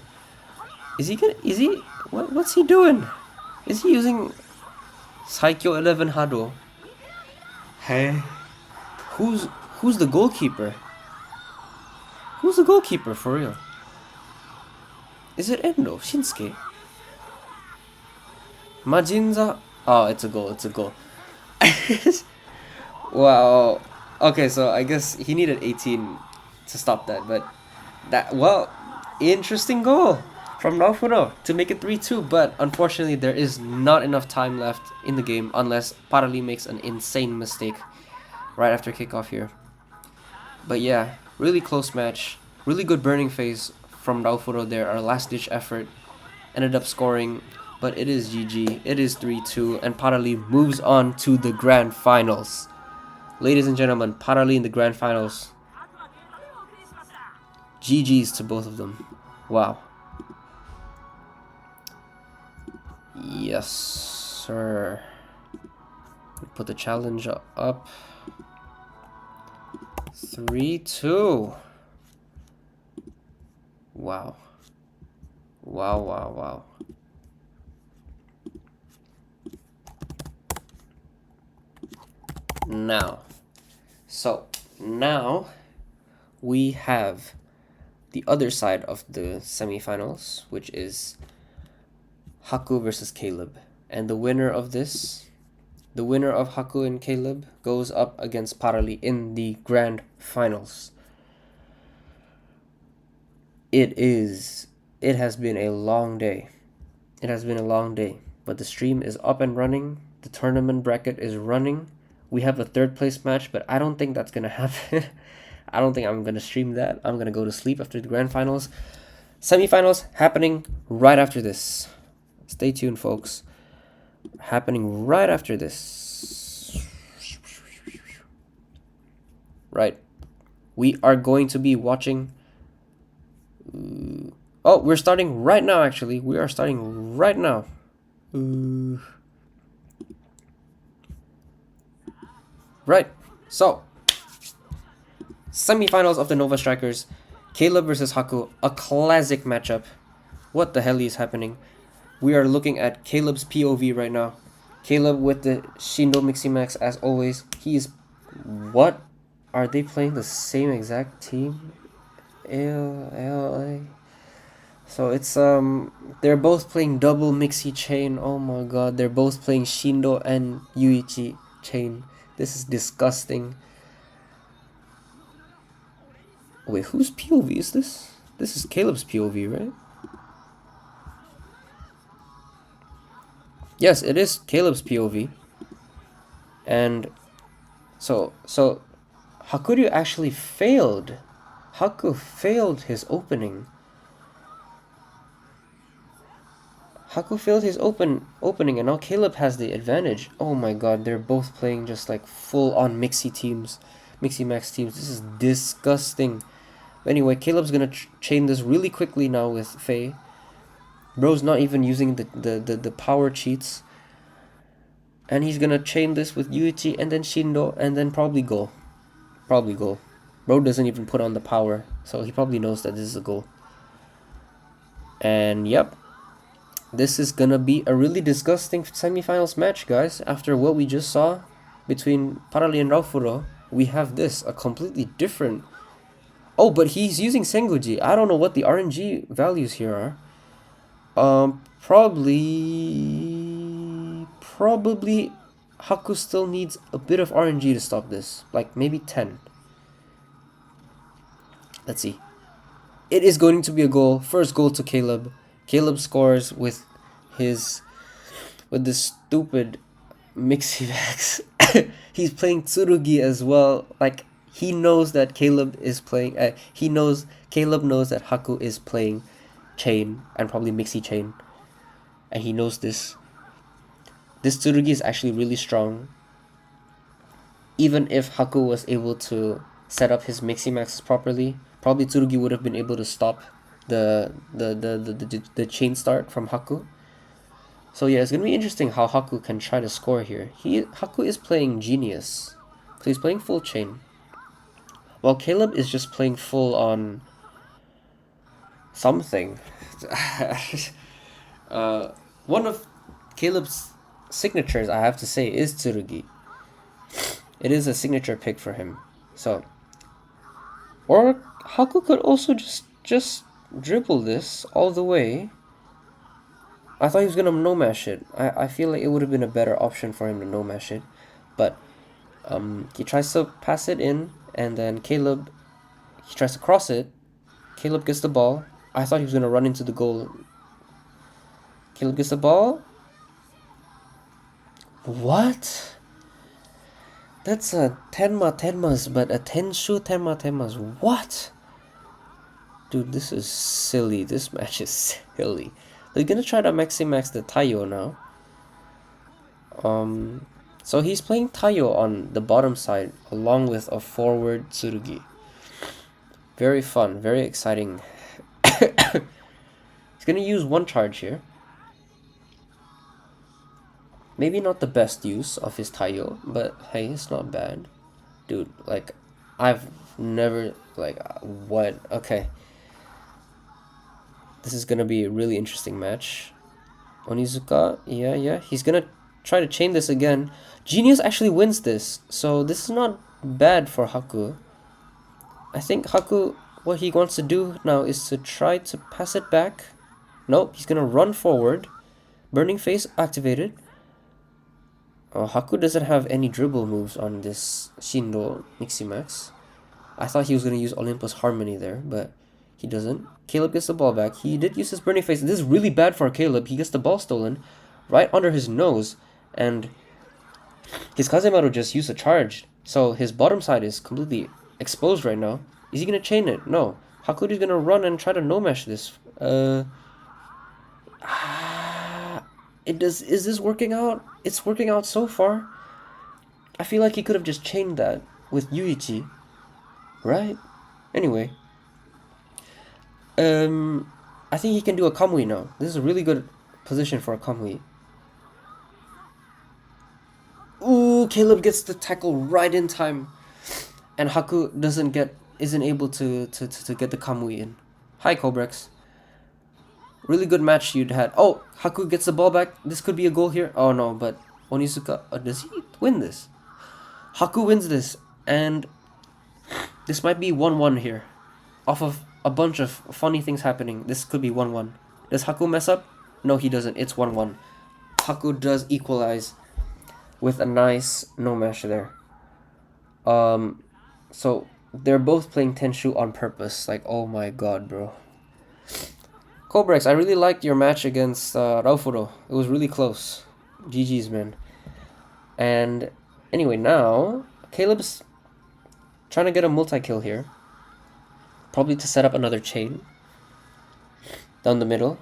What's he doing? Is he using Saikyo 11 Hado? Hey, who's the goalkeeper? Who's the goalkeeper for real? Is it Endo? Shinsuke? Majinza? Oh, it's a goal. Wow. Okay, so I guess he needed 18 to stop that, but interesting goal from Raufuro to make it 3-2, but unfortunately there is not enough time left in the game unless Paralee makes an insane mistake right after kickoff here. But yeah, really close match. Really good Burning Phase from Raufuro there. Our last ditch effort ended up scoring, but it is GG. It is 3-2, and Paralee moves on to the grand finals. Ladies and gentlemen, Paralee in the grand finals. GG's to both of them. Wow. Yes, sir. Put the challenge up. 3-2. Wow. Wow. Now we have the other side of the semifinals, which is Haku versus Caleb. And the winner of Haku and Caleb goes up against Paralee in the grand finals. It has been a long day. But the stream is up and running. The tournament bracket is running. We have a third place match, but I don't think that's gonna happen. I don't think I'm gonna stream that. I'm gonna go to sleep after the grand finals. Semifinals happening right after this. Stay tuned, folks. Happening right after this. Right. We are going to be watching. Oh, we're starting right now, actually. We are starting right now. Right. So, semifinals of the Nova Strikers. Caleb versus Haku. A classic matchup. What the hell is happening? We are looking at Caleb's POV right now. Caleb with the Shindo Miximax as always. What? Are they playing the same exact team? LA. So it's they're both playing double Mixi chain. Oh my god, they're both playing Shindo and Yuichi chain. This is disgusting. Wait, whose POV is this? This is Caleb's POV, right? Yes, it is Caleb's POV. And so Hakuryu actually failed. Haku failed his opening. Haku failed his opening, and now Caleb has the advantage. Oh my god, they're both playing just like full-on Mixi teams. Mixi Max teams. This is disgusting. But anyway, Caleb's gonna chain this really quickly now with Faye. Bro's not even using the power cheats. And he's gonna chain this with Yuichi and then Shindo and then probably goal. Probably goal. Bro doesn't even put on the power, so he probably knows that this is a goal. And yep. This is gonna be a really disgusting semifinals match, guys. After what we just saw between Parali and Raufuro, we have this, a completely different... Oh, but he's using Sengoji. I don't know what the RNG values here are. Probably Haku still needs a bit of RNG to stop this. Like maybe 10. Let's see. It is going to be a goal. First goal to Caleb. Caleb scores with this stupid Mixivax. He's playing Tsurugi as well. Like he knows that Caleb is playing. Caleb knows that Haku is playing chain and probably Mixi chain, and he knows this. This Tsurugi is actually really strong. Even if Haku was able to set up his Mixi Maxes properly, probably Tsurugi would have been able to stop the chain start from Haku. So yeah, it's gonna be interesting how Haku can try to score here. Haku is playing Genius, so he's playing full chain, while Caleb is just playing full on something. One of Caleb's signatures, I have to say, is Tsurugi. It is a signature pick for him. So, or Haku could also just dribble this all the way. I thought he was gonna no-mash it. I feel like it would have been a better option for him to no-mash it. But he tries to pass it in, and then he tries to cross it. Caleb gets the ball. I thought he was gonna run into the goal. Caleb gets the ball. What? That's a Tenmas, but a Tenshu Tenmas. What? Dude, this is silly. This match is silly. They're gonna try to Max the Taiyo now. So he's playing Taiyo on the bottom side along with a forward Tsurugi. Very fun, very exciting. He's gonna use one charge here. Maybe not the best use of his Taiyo, but hey, it's not bad. Dude, like, I've never, like, what? Okay. This is gonna be a really interesting match. Onizuka, yeah. He's gonna try to chain this again. Genius actually wins this, so this is not bad for Haku. I think Haku, what he wants to do now is to try to pass it back. Nope, he's gonna run forward. Burning Face activated. Haku doesn't have any dribble moves on this Shindo Miximax. I thought he was gonna use Olympus Harmony there, but he doesn't. Caleb gets the ball back. He did use his Burning Face. This is really bad for Caleb. He gets the ball stolen right under his nose, and his Kazemaru just used a charge. So his bottom side is completely exposed right now. Is he gonna chain it? No. Hakuri's gonna run and try to no-mesh this. Is this working out? It's working out so far. I feel like he could have just chained that with Yuichi. Right? Anyway. I think he can do a Kamui now. This is a really good position for a Kamui. Ooh, Caleb gets the tackle right in time. And Haku isn't able to get the Kamui in. Hi, Cobrex. Really good match you'd had. Oh, Haku gets the ball back. This could be a goal here. Oh no, but Onizuka, does he win this? Haku wins this, and this might be 1-1 here. Off of a bunch of funny things happening. This could be 1-1. Does Haku mess up? No, he doesn't. It's 1-1. Haku does equalize with a nice no mash there. So they're both playing Tenshu on purpose. Like, oh my god, bro. Cobrex, I really liked your match against Raufuro. It was really close. GG's, man. And anyway, now Caleb's trying to get a multi-kill here. Probably to set up another chain. Down the middle.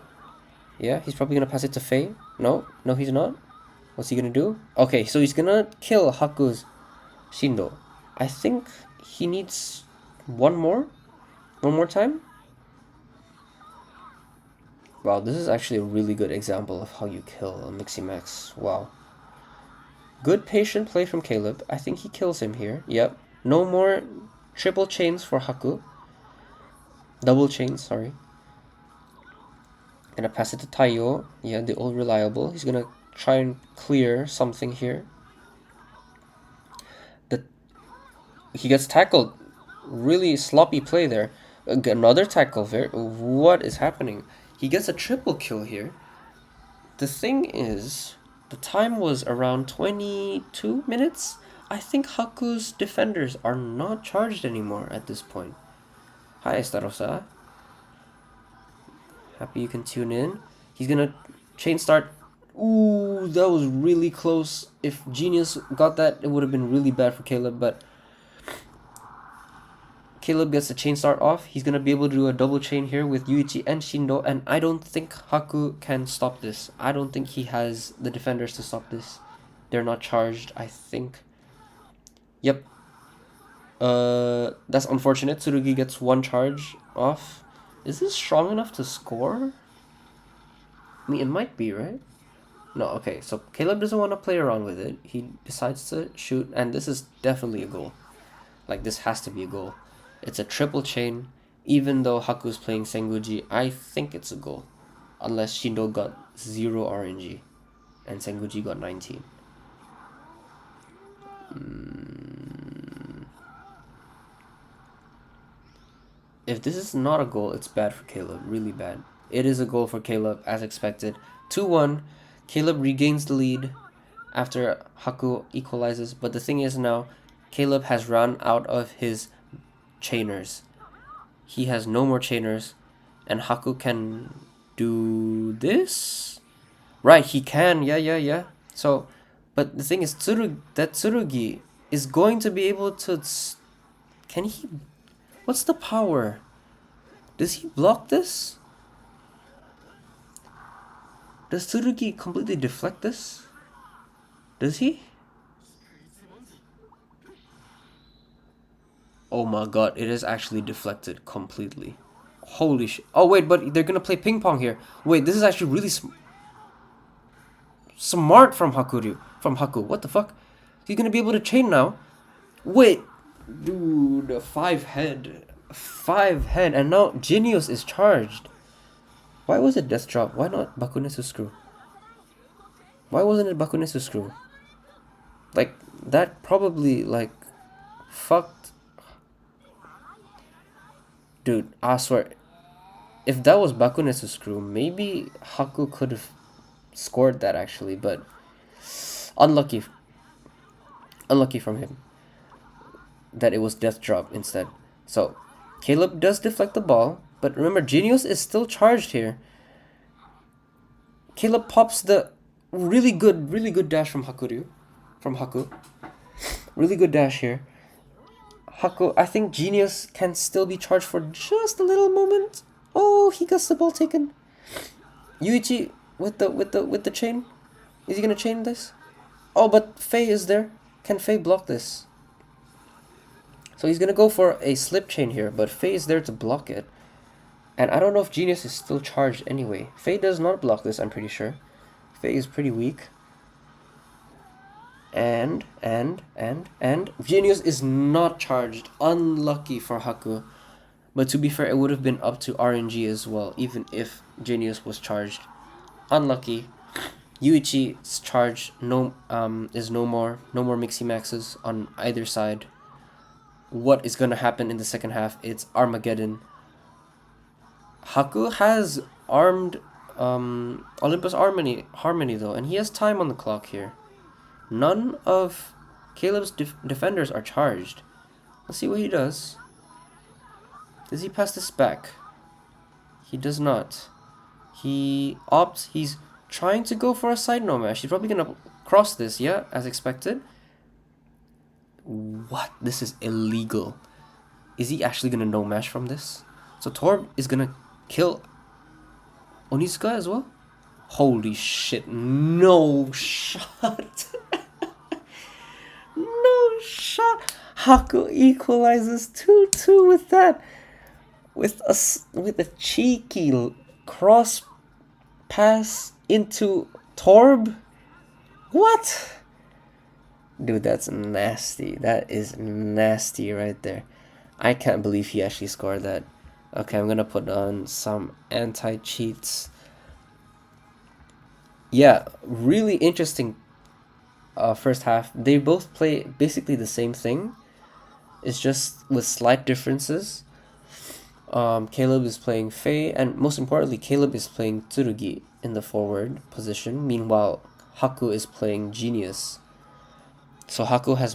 Yeah, he's probably going to pass it to Faye. No, he's not. What's he going to do? Okay, so he's going to kill Haku's Shindo. I think he needs one more time. Wow, this is actually a really good example of how you kill a Miximax. Wow. Good patient play from Caleb. I think he kills him here. Yep. No more triple chains for Haku. Double chains, sorry. Gonna pass it to Taiyo. Yeah, the old reliable. He's gonna try and clear something here. He gets tackled. Really sloppy play there. Another tackle. What is happening? He gets a triple kill here. The thing is, the time was around 22 minutes. I think Haku's defenders are not charged anymore at this point. Hi, Estarosa. Happy you can tune in. He's gonna chain start. Ooh, that was really close. If Genius got that, it would have been really bad for Caleb, but Caleb gets the chain start off. He's gonna be able to do a double chain here with Yuichi and Shindo, and I don't think Haku can stop this. I don't think he has the defenders to stop this. They're not charged, I think. Yep. That's unfortunate. Tsurugi gets one charge off. Is this strong enough to score? I mean, it might be, right? No, okay. So Caleb doesn't want to play around with it. He decides to shoot, and this is definitely a goal. Like, this has to be a goal. It's a triple chain. Even though Haku's playing Senguji, I think it's a goal. Unless Shindo got 0 RNG and Senguji got 19. If this is not a goal, it's bad for Caleb. Really bad. It is a goal for Caleb, as expected. 2-1. Caleb regains the lead after Haku equalizes. But the thing is now, Caleb has run out of his chainers. He has no more chainers. And Haku can do this? Right, he can. Yeah. So, but the thing is, Tsurugi is going to be able to... Can he... What's the power? Does he block this? Does Tsurugi completely deflect this? Does he? Oh my god, it is actually deflected completely. Holy shit. Oh wait, but they're gonna play ping pong here. Wait, this is actually really smart from Haku. What the fuck? He's gonna be able to chain now. Wait. Dude, 5 head. And now Genius is charged. Why was it Death Drop? Why not Bakunesu Screw? Why wasn't it Bakunesu Screw? Like, that probably, like, fucked. Dude, I swear, if that was Bakunesu Screw, maybe Haku could have scored that actually, but unlucky from him that it was Death Drop instead. So Caleb does deflect the ball, but remember, Genius is still charged here. Caleb pops the really good dash from Haku. Really good dash here. Haku, I think Genius can still be charged for just a little moment. Oh, he gets the ball taken. Yuichi with the chain. Is he gonna chain this? Oh, but Faye is there. Can Faye block this? So he's gonna go for a slip chain here, but Faye is there to block it. And I don't know if Genius is still charged anyway. Faye does not block this, I'm pretty sure. Faye is pretty weak. And Genius is not charged. Unlucky for Haku. But to be fair, it would have been up to RNG as well, even if Genius was charged. Unlucky. Yuichi's charge is no more Miximaxes on either side. What is gonna happen in the second half? It's Armageddon. Haku has armed Olympus Harmony though, and he has time on the clock here. None of Caleb's defenders are charged. Let's see what he does. Does he pass this back? He does not. He's trying to go for a side no mash. He's probably gonna cross this, yeah, as expected. What? This is illegal. Is he actually gonna no mash from this? So Torb is gonna kill Onizuka as well? Holy shit, no shot. No shot. Haku equalizes 2-2 with that. With a cheeky cross pass into Torb. What? Dude, that's nasty. That is nasty right there. I can't believe he actually scored that. Okay, I'm gonna put on some anti-cheats. Yeah, really interesting first half. They both play basically the same thing. It's just with slight differences. Caleb is playing Faye, and most importantly, Caleb is playing Tsurugi in the forward position. Meanwhile, Haku is playing Genius. So Haku has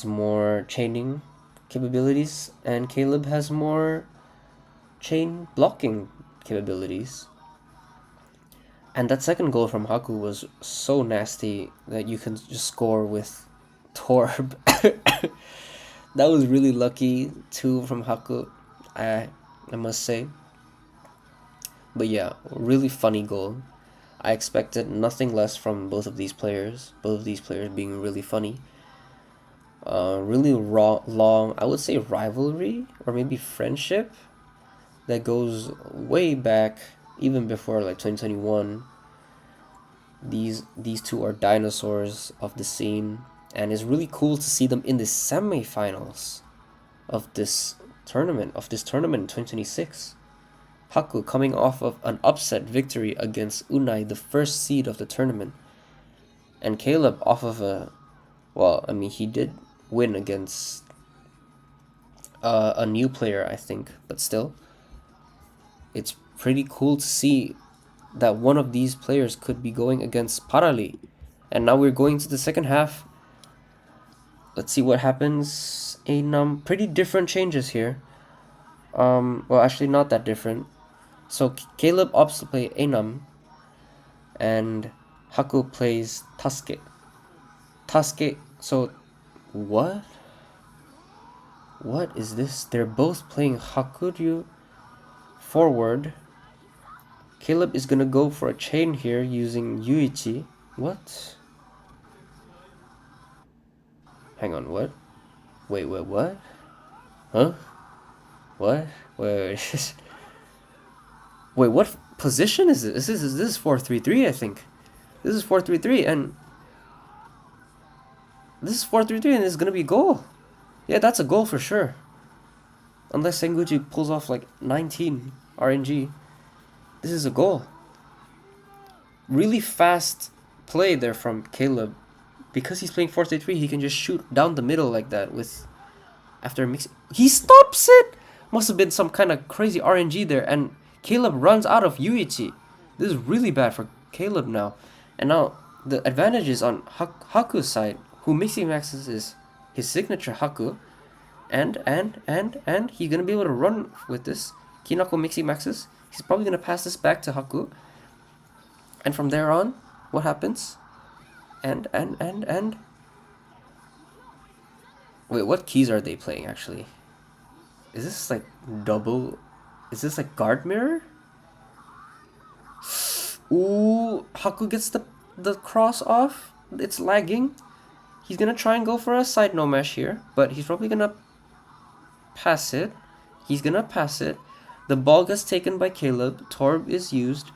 more chaining capabilities, and Caleb has more chain blocking capabilities. And that second goal from Haku was so nasty that you can just score with Torb. That was really lucky too from Haku, I must say. But yeah, really funny goal. I expected nothing less from both of these players. Both of these players being really funny. Really long, I would say rivalry or maybe friendship that goes way back, even before like 2021. These two are dinosaurs of the scene, and it's really cool to see them in the semifinals of this tournament in 2026. Haku coming off of an upset victory against Unai, the first seed of the tournament, and Caleb off of he did win against a new player, I think, but still, it's pretty cool to see that one of these players could be going against Parali. And now we're going to the second half. Let's see what happens. Pretty different changes here. Well, actually not that different. So Caleb opts to play Enam, and Haku plays Tasuke. So what? What is this? They're both playing Hakuryu forward. Caleb is gonna go for a chain here using Yuichi. What? Hang on, what? Wait, what? Huh? What? Wait. Wait, what position is this? This is 4-3-3, I think. This is 4-3-3, and this is 4-3-3, and it's gonna be a goal. Yeah, that's a goal for sure. Unless Senguchi pulls off like 19 RNG. This is a goal. Really fast play there from Caleb. Because he's playing 4-3-3, he can just shoot down the middle like that after mixing. He stops it! Must have been some kind of crazy RNG there, and Caleb runs out of Yuichi. This is really bad for Caleb now. And now the advantage is on Haku's side, who mixing maxes is his signature Haku. And he's gonna be able to run with this. Kinako mixing maxes. He's probably gonna pass this back to Haku. And from there on, what happens? And wait, what keys are they playing actually? Is this like double? Is this like guard mirror? Ooh, Haku gets the cross off. It's lagging. He's gonna try and go for a side no mesh here, but he's probably gonna pass it. The ball gets taken by Caleb. Torb is used.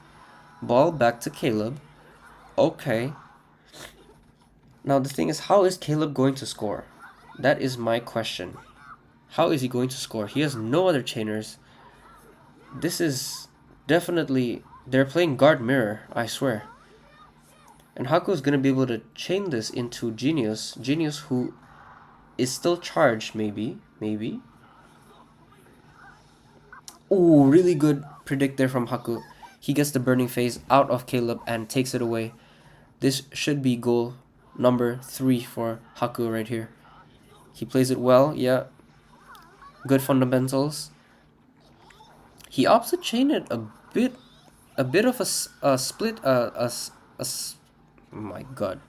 Ball back to Caleb. Okay. Now the thing is, how is Caleb going to score? That is my question. How is he going to score? He has no other chainers. This is definitely... They're playing guard mirror, I swear. And Haku is going to be able to chain this into Genius. Genius who is still charged, maybe. Ooh, really good predict there from Haku. He gets the burning phase out of Caleb and takes it away. This should be goal number 3 for Haku right here. He plays it well, yeah. Good fundamentals. He opts to chain it a bit of a split, oh my god.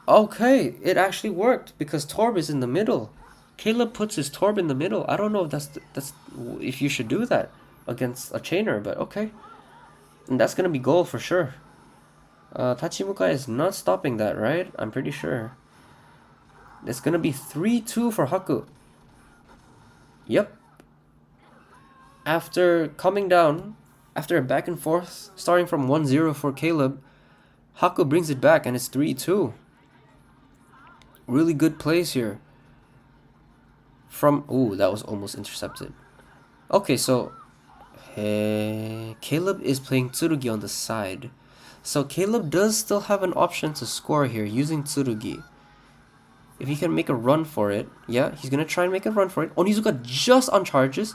Okay, it actually worked because Torb is in the middle. Caleb puts his Torb in the middle. I don't know if that's if you should do that against a chainer, but okay. And that's gonna be goal for sure. Tachimuka is not stopping that, right? I'm pretty sure. It's gonna be 3-2 for Haku. Yep. After coming down, after a back and forth, starting from 1-0 for Caleb, Haku brings it back and it's 3-2. Really good plays here. From... Ooh, that was almost intercepted. Okay, so... Caleb is playing Tsurugi on the side. So Caleb does still have an option to score here using Tsurugi. If he can make a run for it. Yeah, he's gonna try and make a run for it. Onizuka just on charges.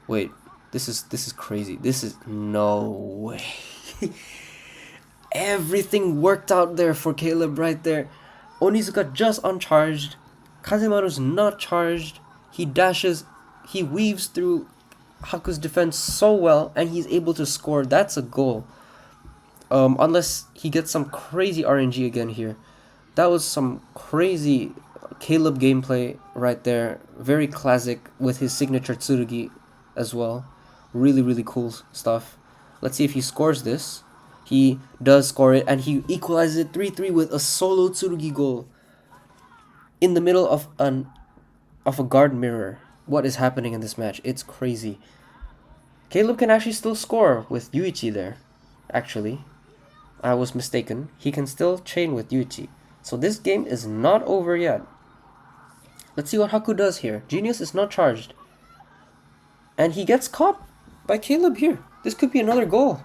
Wait, this is crazy. This is... No way. Everything worked out there for Caleb right there. Onizuka just uncharged. Kazemaru's not charged. He dashes. He weaves through Haku's defense so well, and he's able to score. That's a goal. Unless he gets some crazy RNG again here. That was some crazy Caleb gameplay right there. Very classic with his signature Tsurugi as well. Really, really cool stuff. Let's see if he scores this. He does score it, and he equalizes it 3-3 with a solo Tsurugi goal. In the middle of a guard mirror. What is happening in this match? It's crazy. Caleb can actually still score with Yuichi there. Actually, I was mistaken. He can still chain with Yuichi. So this game is not over yet. Let's see what Haku does here. Genius is not charged. And he gets caught by Caleb here. This could be another goal.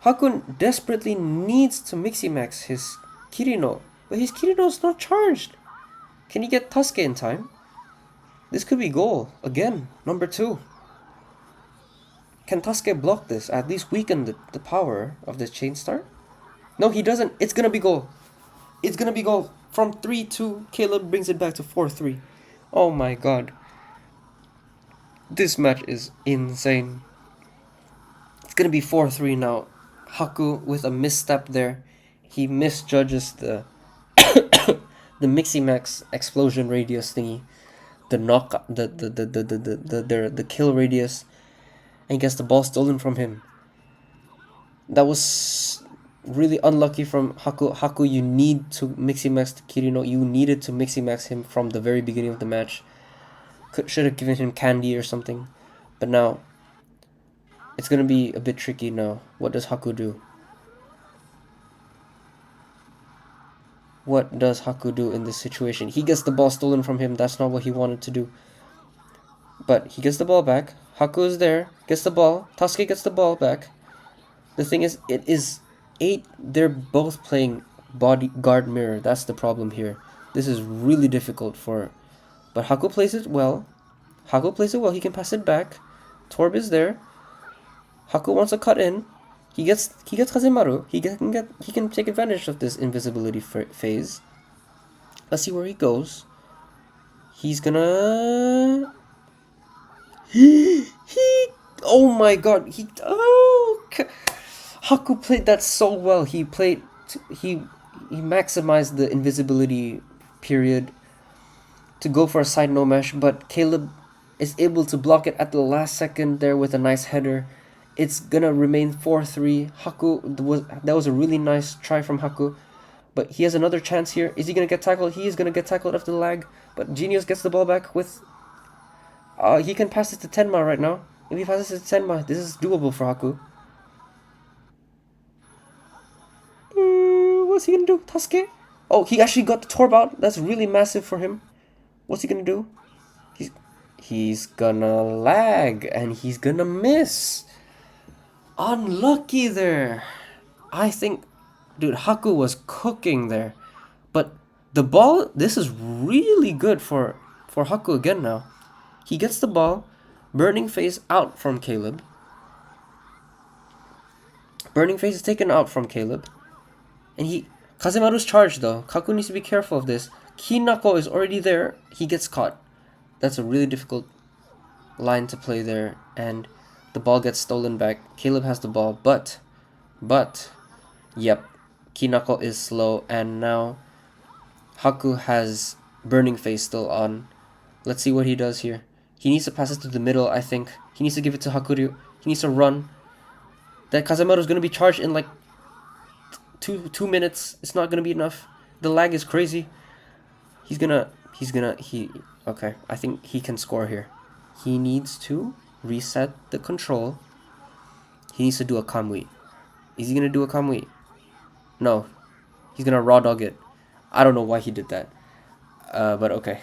Haku desperately needs to Miximax his Kirino, but his Kirino is not charged. Can he get Tasuke in time? This could be goal. Again, number 2. Can Tasuke block this? At least weaken the power of this chain start? No, he doesn't. It's gonna be goal. It's gonna be goal. From 3-2, Caleb brings it back to 4-3. Oh my god. This match is insane. It's gonna be 4-3 now. Haku with a misstep there. He misjudges the the Miximax explosion radius thingy. The knock the kill radius, and gets the ball stolen from him. That was really unlucky from Haku. Haku, you need to Miximax the Kirino. You needed to Miximax him from the very beginning of the match. Should have given him candy or something. But now, it's gonna be a bit tricky now. What does Haku do? What does Haku do in this situation? He gets the ball stolen from him. That's not what he wanted to do. But he gets the ball back. Haku is there. Gets the ball. Tasuke gets the ball back. The thing is, it is 8. They're both playing bodyguard mirror. That's the problem here. This is really difficult for... But Haku plays it well. Haku plays it well. He can pass it back. Torb is there. Haku wants to cut in. He gets Kazemaru. He can take advantage of this invisibility phase. Let's see where he goes. He's gonna... Oh my god. Haku played that so well. He maximized the invisibility period to go for a side no mesh, but Caleb is able to block it at the last second there with a nice header. It's gonna remain 4-3. That was a really nice try from Haku, but he has another chance here. Is he gonna get tackled? He is gonna get tackled after the lag, but Genius gets the ball back with... he can pass it to Tenma right now. If he passes it to Tenma, this is doable for Haku. What's he gonna do? Tasuke? Oh, he actually got the Torb out. That's really massive for him. What's he gonna do? He's gonna lag, and he's gonna miss. Unlucky there. I think, dude, Haku was cooking there. But the ball, this is really good for Haku again now. He gets the ball. Burning Phase out from Caleb. Burning Phase is taken out from Caleb. And Kazemaru's charged though. Kaku needs to be careful of this. Kinako is already there. He gets caught. That's a really difficult line to play there. And the ball gets stolen back. Caleb has the ball. But, yep. Kinako is slow. And now Haku has Burning Phase still on. Let's see what he does here. He needs to pass it to the middle, I think. He needs to give it to Hakuryu. He needs to run. That Kazemaru is going to be charged in like two minutes. It's not going to be enough. The lag is crazy. Okay, I think he can score here. He needs to reset the control. He needs to do a Kamui. Is he going to do a Kamui? No. He's going to raw dog it. I don't know why he did that. But okay.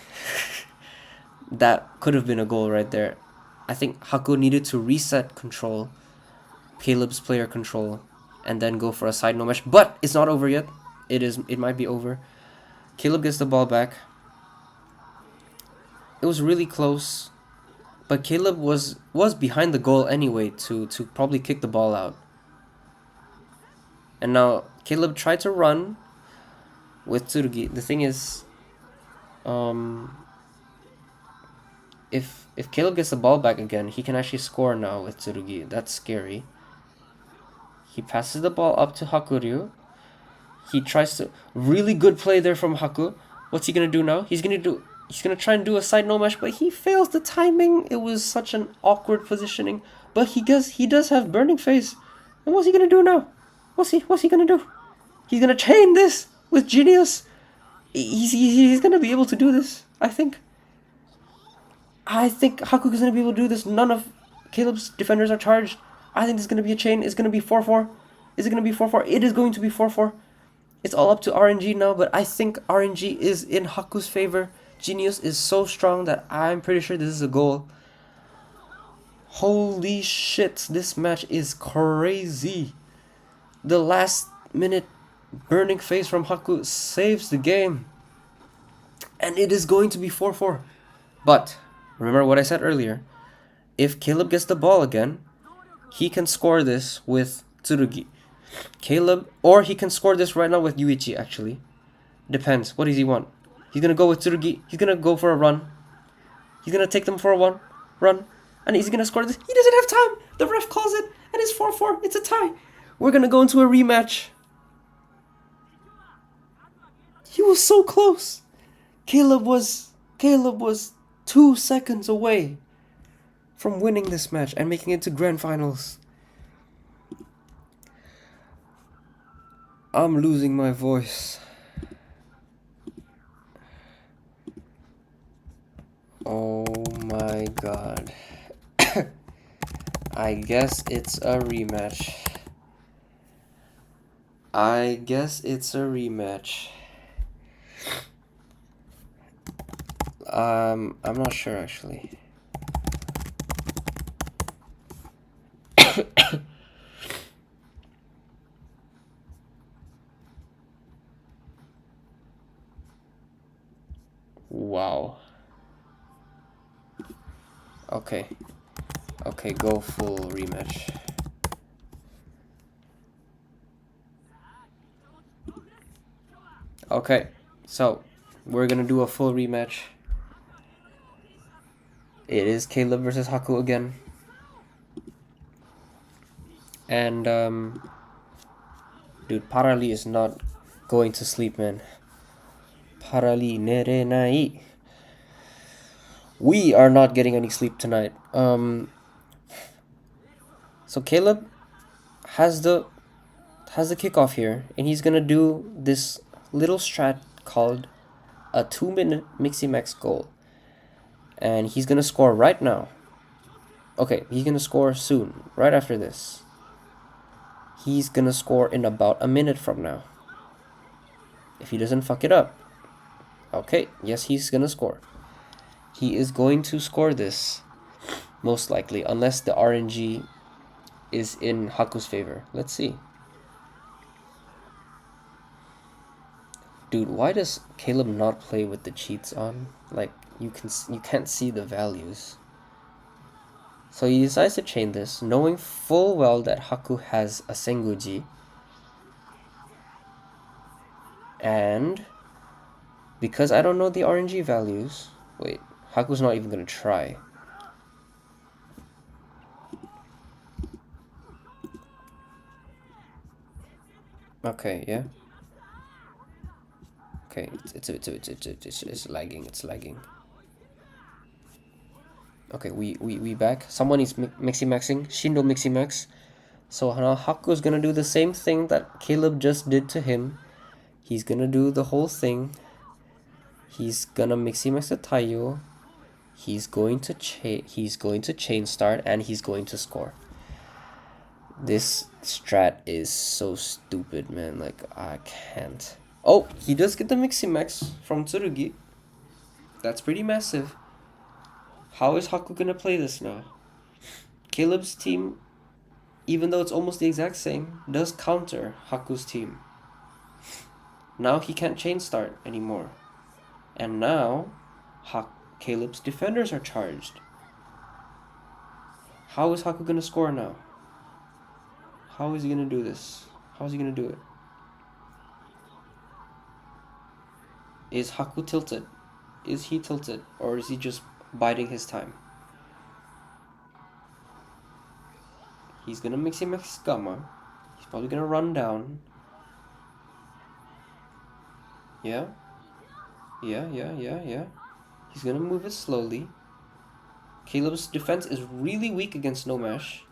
That could have been a goal right there. I think Haku needed to reset control, Caleb's player control, and then go for a side no mesh. But it's not over yet. It might be over. Caleb gets the ball back. It was really close, but Caleb was behind the goal anyway to probably kick the ball out. And now Caleb tried to run with Tsurugi. The thing is, if Caleb gets the ball back again, he can actually score now with Tsurugi. That's scary. He passes the ball up to Hakuryu. He tries to... Really good play there from Haku. What's he going to do now? He's going to try and do a side no mesh, but he fails the timing. It was such an awkward positioning. But he does have Burning Phase. And what's he going to do now? What's he going to do? He's going to chain this with Genius. He's going to be able to do this, I think. I think Haku is going to be able to do this. None of Caleb's defenders are charged. I think this is going to be a chain. It's going to be 4-4. Is it going to be 4-4? It is going to be 4-4. It's all up to RNG now, but I think RNG is in Haku's favor. Genius is so strong that I'm pretty sure this is a goal. Holy shit, this match is crazy. The last minute Burning Phase from Haku saves the game. And it is going to be 4-4. But remember what I said earlier. If Caleb gets the ball again, he can score this with Tsurugi. Caleb, or he can score this right now with Yuichi, actually. Depends. What does he want? He's going to go with Tsurugi. He's going to go for a run. He's going to take them for a run. And he's going to score this. He doesn't have time. The ref calls it. And it's 4-4. It's a tie. We're going to go into a rematch. He was so close. Caleb was 2 seconds away from winning this match and making it to grand finals. I'm losing my voice. Oh my god. I guess it's a rematch. I'm not sure actually. Wow. Okay, go full rematch. Okay, so we're gonna do a full rematch. It is Caleb versus Haku again. And dude, Parali is not going to sleep, man. Parali nerenai. We are not getting any sleep tonight. So Caleb has the kickoff here, and he's gonna do this little strat called a 2-minute Miximax goal. And he's gonna score right now. Okay, he's gonna score soon, right after this. He's gonna score in about a minute from now. If he doesn't fuck it up. Okay, yes, he's gonna score. He is going to score this, most likely, unless the RNG is in Haku's favor. Let's see. Dude, why does Caleb not play with the cheats on? Like, you can't see the values. So he decides to chain this, knowing full well that Haku has a Senguji. And because I don't know the RNG values... Wait, Haku's not even gonna try. Okay, yeah. Okay, it's lagging, it's lagging. Okay, we back. Someone is mixi-maxing. Shindo mixi-max. So now Haku's gonna do the same thing that Caleb just did to him. He's gonna do the whole thing. He's gonna mixi-max the Taiyo. He's going to chain start and he's going to score. This strat is so stupid, man. Like, I can't. Oh, he does get the mixi-max from Tsurugi. That's pretty massive. How is Haku gonna play this now? Caleb's team, even though it's almost the exact same, does counter Haku's team. Now he can't chain start anymore. And now, Caleb's defenders are charged. How is Haku gonna score now? How is he gonna do this? How is he gonna do it? Is Haku tilted? Is he tilted? Or is he just biding his time? He's gonna mixi-max Gamma. He's probably gonna run down. Yeah. He's gonna move it slowly. Caleb's defense is really weak against no mash.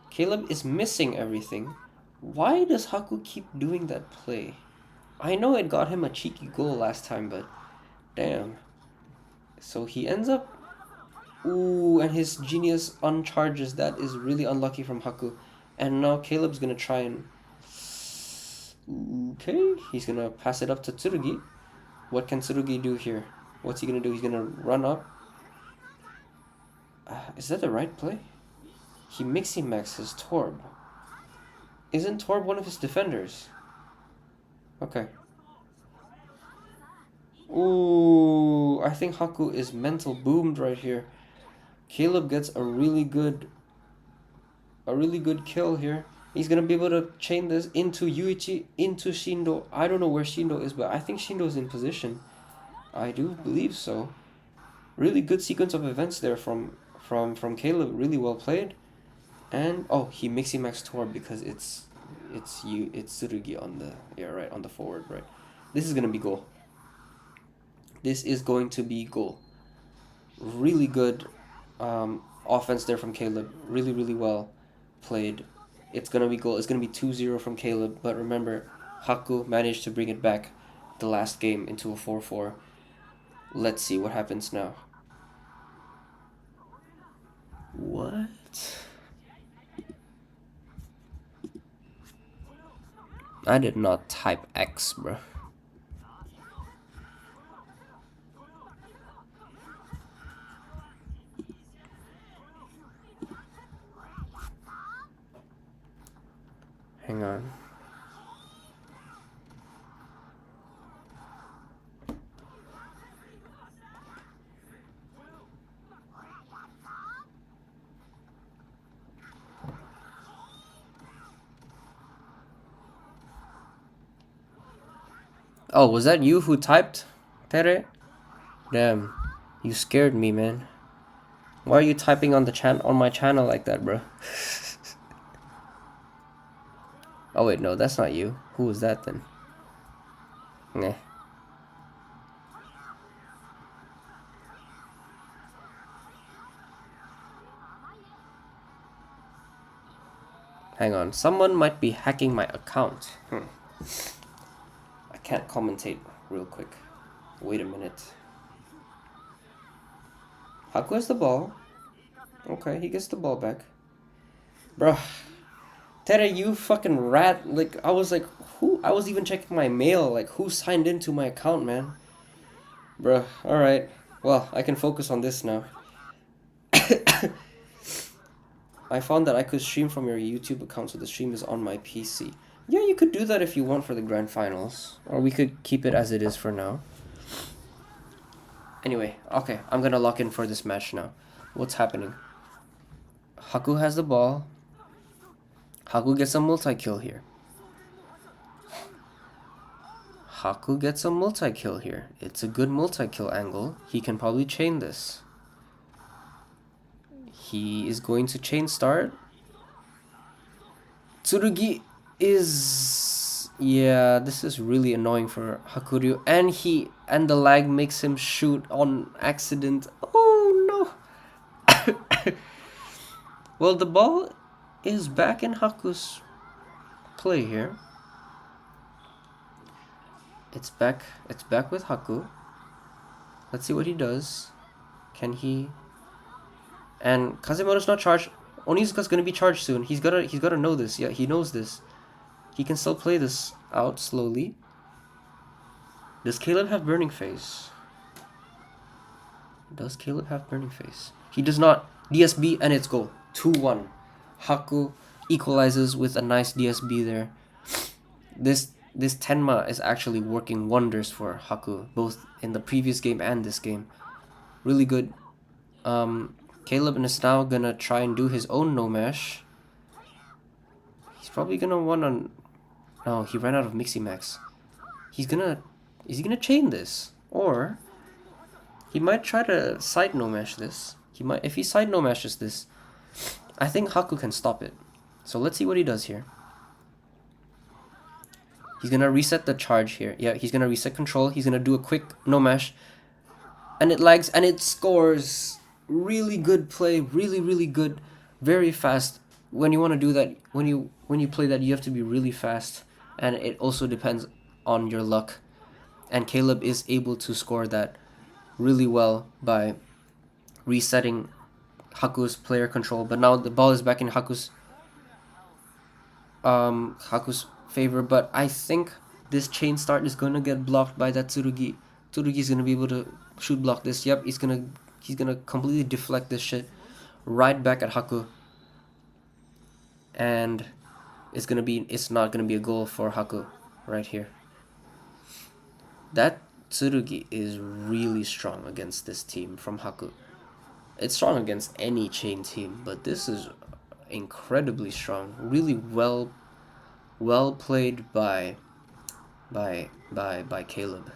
Caleb is missing everything. Why does Haku keep doing that play? I know it got him a cheeky goal last time, but damn. So he ends up... Ooh, and his genius uncharges. That is really unlucky from Haku. And now Caleb's gonna try and... Okay, he's gonna pass it up to Tsurugi. What can Tsurugi do here? What's he gonna do? He's gonna run up. Is that the right play? He mixi-maxes Torb. Isn't Torb one of his defenders? Okay. Ooh, I think Haku is mental boomed right here. Caleb gets a really good kill here. He's gonna be able to chain this into Yuichi, into Shindo. I don't know where Shindo is, but I think Shindo is in position. I do believe so. Really good sequence of events there from Caleb. Really well played. And oh, he mixi-max Torb because it's Tsurugi on the on the forward, right. This is gonna be goal. This is going to be goal. Really good offense there from Caleb. Really well played. It's gonna be goal. It's gonna be 2-0 from Caleb. But remember, Haku managed to bring it back the last game into a 4-4. Let's see what happens now. What? I did not type X, bro. Hang on. Oh, was that you who typed, Tere? Damn, you scared me, man. Why are you typing on my channel like that, bro? Oh wait, no, that's not you. Who was that then? Nah. Hang on, someone might be hacking my account. I can't commentate real quick. Wait a minute. Haku has the ball. Okay, he gets the ball back. Bruh. Tere, you fucking rat. Like, I was like, who? I was even checking my mail. Like, who signed into my account, man? Bruh, alright. Well, I can focus on this now. I found that I could stream from your YouTube account, so the stream is on my PC. Yeah, you could do that if you want for the grand finals. Or we could keep it as it is for now. Anyway, okay, I'm gonna lock in for this match now. What's happening? Haku has the ball. Haku gets a multi-kill here. Haku gets a multi-kill here. It's a good multi-kill angle. He can probably chain this. He is going to chain start. Tsurugi is... yeah, this is really annoying for Hakuryu. And the lag makes him shoot on accident. Oh no! Well, the ball is back in Haku's play here. It's back with Haku. Let's see what he does. Can he... and Kazemoto's not charged. Onizuka's gonna be charged soon. He's gotta know this. Yeah, he knows this. He can still play this out slowly. Does Caleb have Burning Phase? Does Caleb have Burning Phase? He does not. DSB and it's goal. 2-1. Haku equalizes with a nice DSB there. This Tenma is actually working wonders for Haku, both in the previous game and this game. Really good. Caleb is now gonna try and do his own no mash. He's probably gonna want to... no, he ran out of Mixie Max. Is he gonna chain this? Or he might try to side no mash this. If he side no mashes this, I think Haku can stop it. So let's see what he does here. He's gonna reset the charge here. Yeah, he's gonna reset control. He's gonna do a quick no mash. And it lags and it scores. Really good play, really good, very fast. When you want to do that, when you play that, you have to be really fast, and it also depends on your luck. And Caleb is able to score that really well by resetting Haku's player control. But now the ball is back in Haku's favor. But I think this chain start is gonna get blocked by that Tsurugi. Tsurugi is gonna be able to shoot block this. Yep, he's gonna completely deflect this shit right back at Haku. And it's not gonna be a goal for Haku right here. That Tsurugi is really strong against this team from Haku. It's strong against any chain team, but this is incredibly strong. Really well played by Caleb.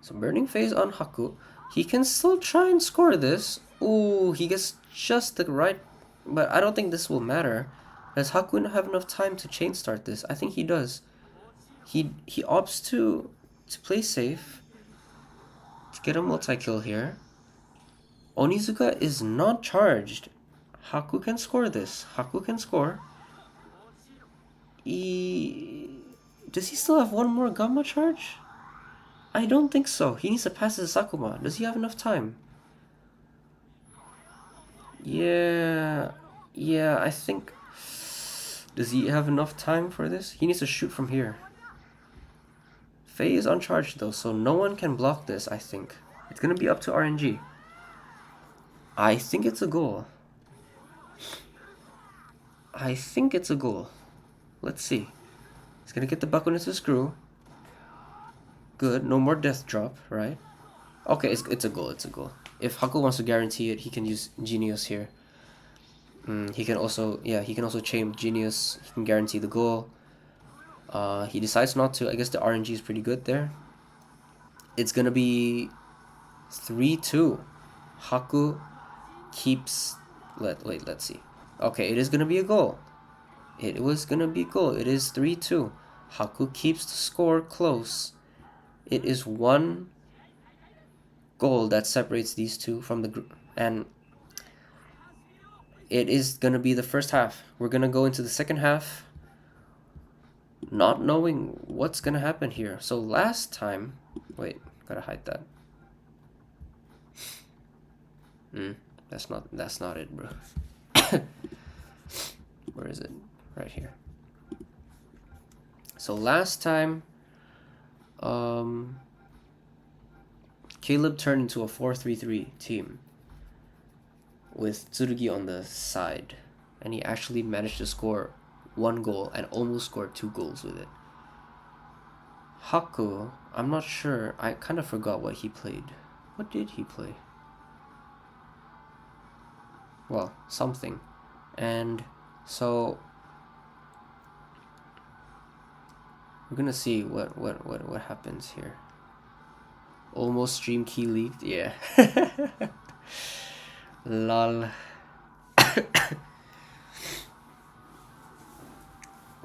So Burning Phase on Haku. He can still try and score this. Ooh, he gets just the right... but I don't think this will matter. Does Haku have enough time to chain start this? I think he does. He opts to play safe. To get a multi-kill here. Onizuka is not charged. Haku can score this. Haku can score. Does he still have one more Gamma charge? I don't think so. He needs to pass his Sakuma. Does he have enough time? Yeah, I think... does he have enough time for this? He needs to shoot from here. Faye is uncharged though, so no one can block this, I think. It's gonna be up to RNG. I think it's a goal. Let's see. He's gonna get the buckle into the screw. Good, no more death drop, right? Okay, it's a goal, If Haku wants to guarantee it, he can use Genius here. He can also chain Genius. He can guarantee the goal. He decides not to. I guess the RNG is pretty good there. It's gonna be 3-2. Haku keeps... let's see. Okay, it is gonna be a goal. It was gonna be a goal. It is 3-2. Haku keeps the score close. It is one goal that separates these two from the group, and it is gonna be the first half. We're gonna go into the second half not knowing what's gonna happen here. So last time, wait, gotta hide that. That's not it, bro. Where is it? Right here. So last time, Caleb turned into a 4-3-3 team with Tsurugi on the side, and he actually managed to score one goal and almost scored 2 goals with it. Haku, I'm not sure. I kind of forgot what he played. What did he play? well, something. And so we're gonna see what happens here. Almost stream key leaked, yeah. Lol.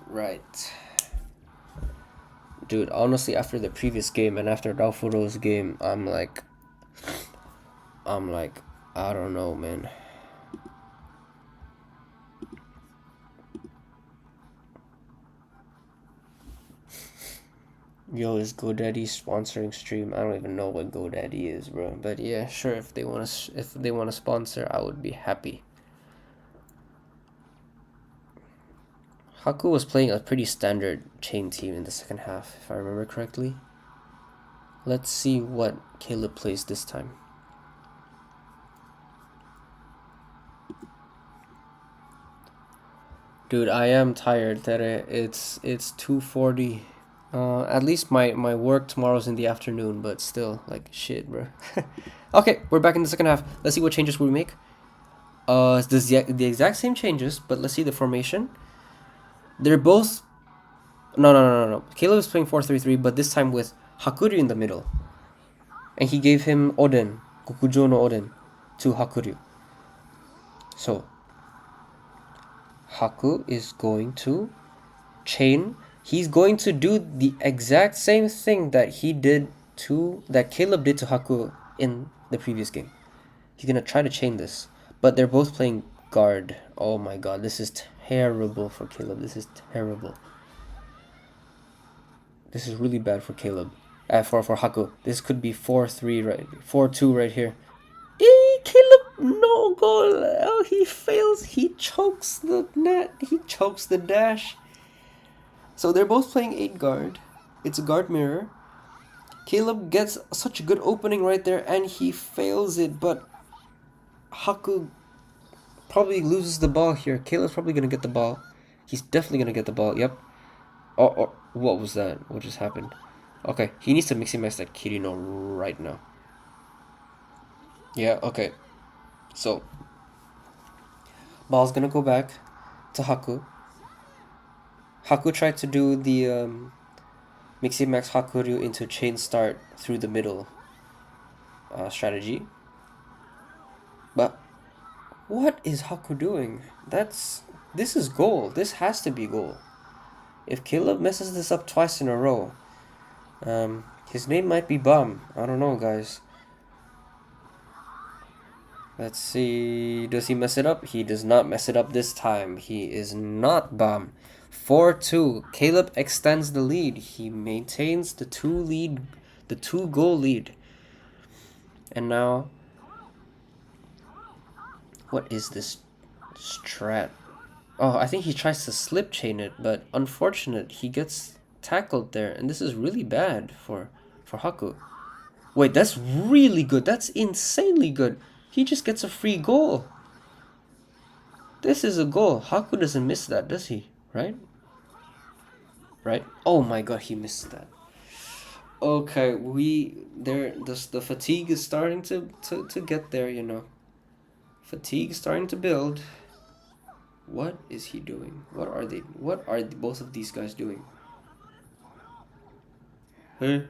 Right. Dude, honestly, after the previous game and after Dalfuro's game, I'm like, I don't know, man. Yo, is GoDaddy sponsoring stream? I don't even know what GoDaddy is, bro. But yeah, sure. If they want to sponsor, I would be happy. Haku was playing a pretty standard chain team in the second half, if I remember correctly. Let's see what Caleb plays this time. Dude, I am tired, Tere. It's 2:40. At least my work tomorrow's in the afternoon, but still, like, shit, bro. Okay, we're back in the second half. Let's see what changes we make. It's the exact same changes, but let's see the formation. They're both... No. Caleb is playing 4-3-3, but this time with Hakuryu in the middle. And he gave him Oden, Gokujo no Oden, to Hakuryu. So, Haku is going to chain. He's going to do the exact same thing that Caleb did to Haku in the previous game. He's gonna try to chain this, but they're both playing guard. Oh my god, this is terrible for Caleb. This is terrible. This is really bad for Caleb. For Haku. This could be 4-3 right, 4-2 right here. Caleb, no goal. Oh, he fails. He chokes the net. He chokes the dash. So they're both playing 8 guard. It's a guard mirror. Caleb gets such a good opening right there, and he fails it, but Haku probably loses the ball here. Caleb's probably going to get the ball. He's definitely going to get the ball. Yep. Oh, what was that? What just happened? Okay, he needs to mix and match that Kirino right now. Yeah, okay. So, ball's going to go back to Haku. Haku tried to do the Mixi Max Hakuryu into chain start through the middle strategy. But what is Haku doing? This is goal. This has to be goal. If Caleb messes this up twice in a row, his name might be Bum. I don't know, guys. Let's see. Does he mess it up? He does not mess it up this time. He is not Bum. 4-2. Caleb extends the lead. He maintains the 2-goal lead. And now, what is this strat? Oh, I think he tries to slip chain it, but unfortunate, he gets tackled there, and this is really bad for Haku. Wait, that's really good. That's insanely good. He just gets a free goal. This is a goal. Haku doesn't miss that, does he? Right? Right? Oh my god, he missed that. Okay, the fatigue is starting to get there, you know. Fatigue is starting to build. What is he doing? What are both of these guys doing? Hey.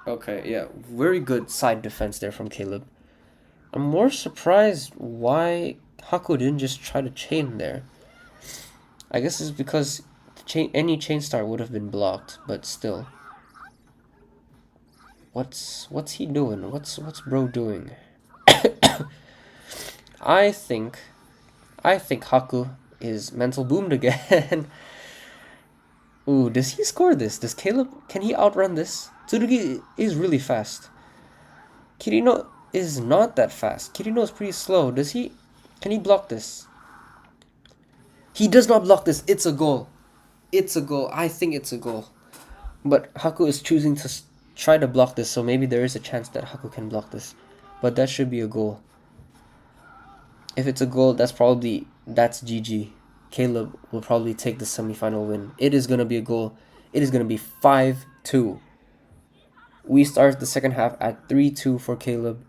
Okay, yeah, very good side defense there from Caleb. I'm more surprised why Haku didn't just try to chain there. I guess it's because any chain start would have been blocked, but still. What's he doing? What's bro doing? I think Haku is mental boomed again. Ooh, does he score this? Can he outrun this? Tsurugi is really fast. Kirino is not that fast. Kirino is pretty slow. Can he block this? He does not block this. It's a goal. It's a goal. I think it's a goal. But Haku is choosing to try to block this, so maybe there is a chance that Haku can block this. But that should be a goal. If it's a goal, that's GG. Caleb will probably take the semifinal win. It is going to be a goal. It is going to be 5-2. We start the second half at 3-2 for Caleb.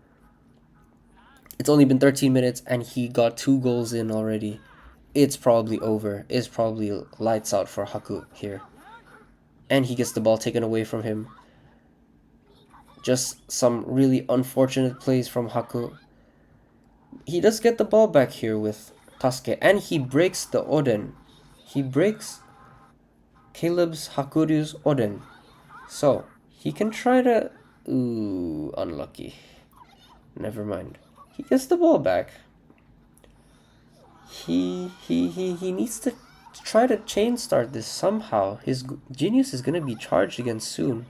It's only been 13 minutes and he got 2 goals in already. It's probably over. It's probably lights out for Haku here. And he gets the ball taken away from him. Just some really unfortunate plays from Haku. He does get the ball back here with Tasuke, and he breaks the Oden. He breaks Caleb's Hakuryu's Oden. So, he can try to... Ooh, unlucky. Never mind. He gets the ball back. He needs to try to chain start this somehow. His genius is going to be charged again soon.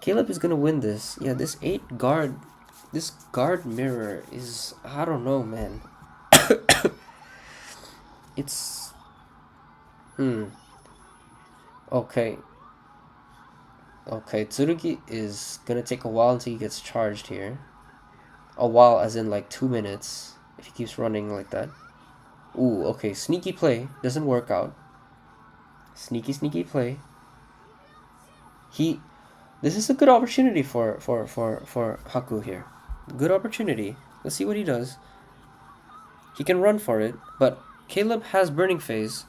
Caleb is going to win this. Yeah, this guard mirror is... I don't know, man. It's... Okay. Okay, Tsurugi is gonna take a while until he gets charged here. A while as in like 2 minutes. If he keeps running like that. Ooh, okay, sneaky play. Doesn't work out. Sneaky play. This is a good opportunity for Haku here. Good opportunity. Let's see what he does. He can run for it, but Caleb has Burning Phase.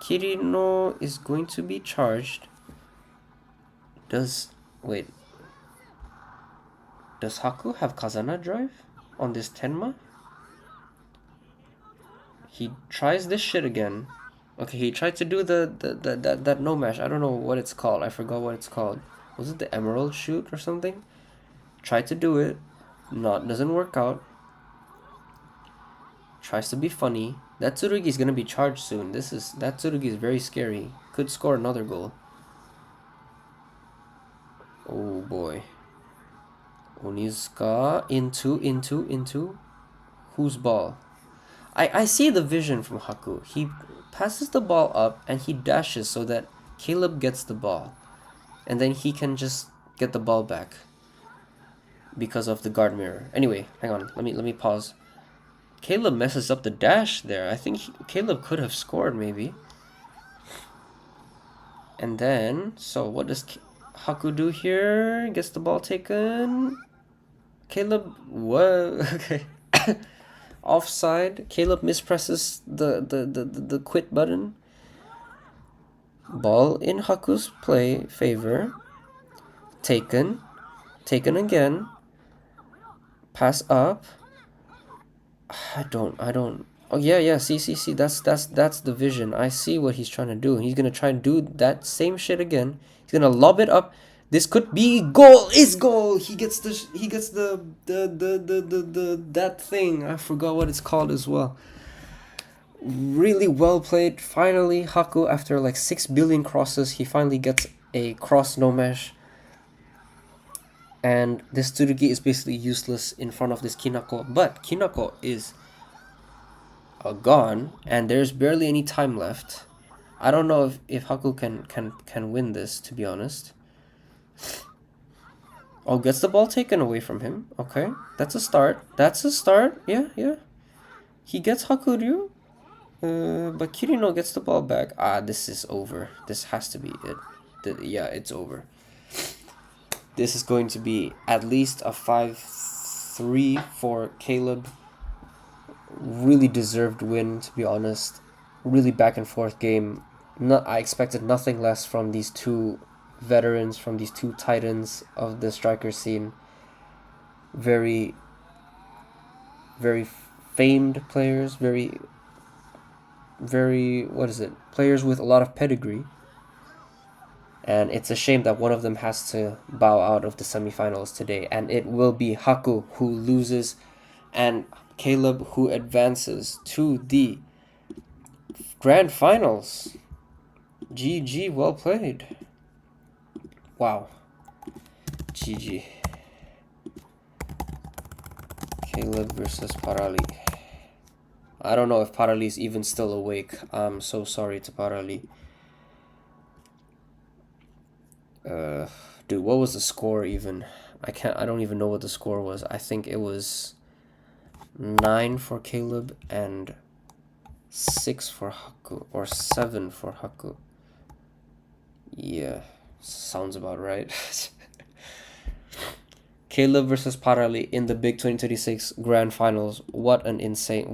Kirino is going to be charged. Does Haku have Kazana Drive on this Tenma? He tries this shit again. Okay, he tried to do that no mash. I don't know what it's called. I forgot what it's called. Was it the Emerald Shoot or something? Tried to do it. Doesn't work out. Tries to be funny. That Tsurugi is gonna be charged soon. That Tsurugi is very scary. Could score another goal. Oh boy. Onizuka into. Whose ball? I see the vision from Haku. He passes the ball up and he dashes so that Caleb gets the ball. And then he can just get the ball back. Because of the guard mirror. Anyway, hang on. Let me pause. Caleb messes up the dash there. I think Caleb could have scored maybe. And then, so what does Haku do here? Gets the ball taken. Caleb, what? Okay. Offside. Caleb mispresses the quit button. Ball in Haku's play favor. Taken again. Pass up. I don't. Oh yeah. See. That's the vision. I see what he's trying to do. He's gonna try and do that same shit again. He's gonna lob it up. This could be goal. Is goal. He gets the that thing. I forgot what it's called as well. Really well played. Finally, Haku, after like 6 billion crosses, he finally gets a cross no mesh. And this Tsurugi is basically useless in front of this Kinako. But Kinako is gone, and there's barely any time left. I don't know if Haku can win this, to be honest. Oh, gets the ball taken away from him. Okay, that's a start. Yeah. He gets Hakuryu. But Kirino gets the ball back. This is over. This has to be it. Yeah, it's over. This is going to be at least a 5-3 for Caleb. Really deserved win, to be honest. Really back and forth game. I expected nothing less from these two veterans, from these two titans of the striker scene. Very, very famed players. Very, players with a lot of pedigree. And it's a shame that one of them has to bow out of the semifinals today. And it will be Haku who loses and Caleb who advances to the grand finals. GG, well played. Wow. GG. Caleb versus Parali. I don't know if Parali is even still awake. I'm so sorry to Parali. Dude, what was the score even? I don't even know what the score was. I think it was 9 for Caleb and 6 for Haku, or 7 for Haku. Yeah, sounds about right. Caleb versus Parali in the big 2026 grand finals. What an insane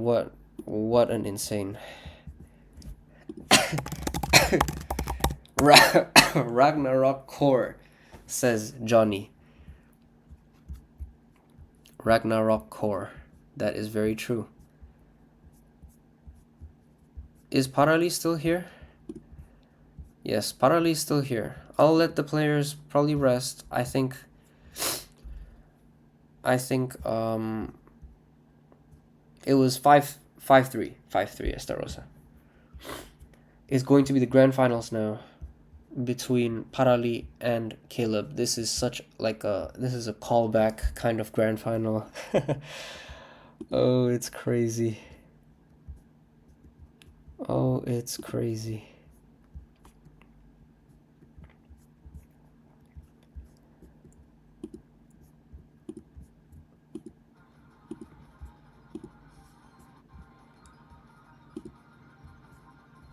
Ragnarok core, says Johnny. Ragnarok core. That is very true. Is Parali still here? Yes, Parali is still here. I'll let the players probably rest. I think it was 5-3 Estarosa. It's going to be the grand finals now between Parali and Caleb. This is such like this is a callback kind of grand final. Oh, it's crazy. Oh, it's crazy.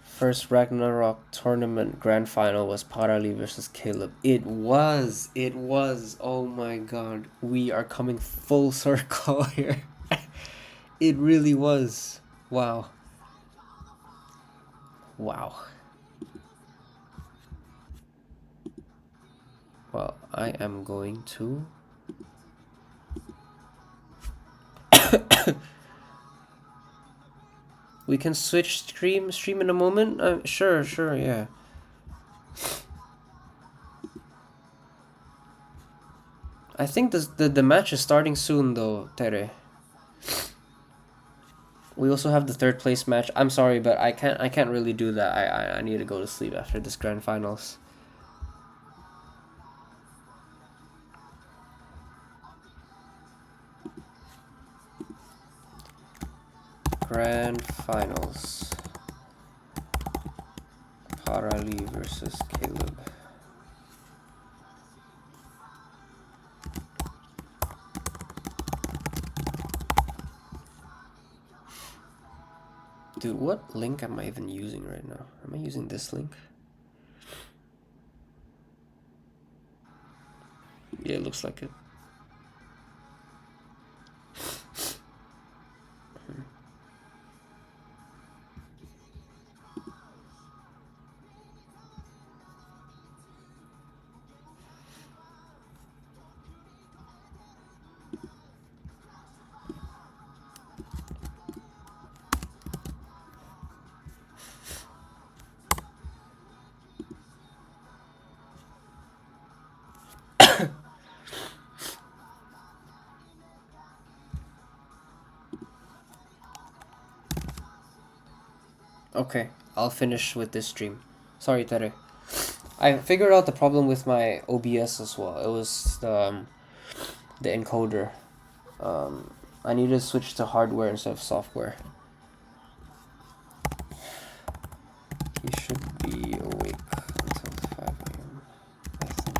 First Ragnarok tournament grand final was Parali versus Caleb. It was. Oh my god. We are coming full circle here. It really was. Wow. Wow. Well, I am going to... We can switch stream in a moment? Sure, yeah. I think the match is starting soon though, Tere. We also have the third place match. I'm sorry, but I can't really do that. I need to go to sleep after this grand finals. Grand finals. Parali versus Caleb. Dude, what link am I even using right now? Am I using this link? Yeah, it looks like it. Okay, I'll finish with this stream. Sorry, Tere. I figured out the problem with my OBS as well. It was the encoder. I need to switch to hardware instead of software. He should be awake until 5 a.m. I think.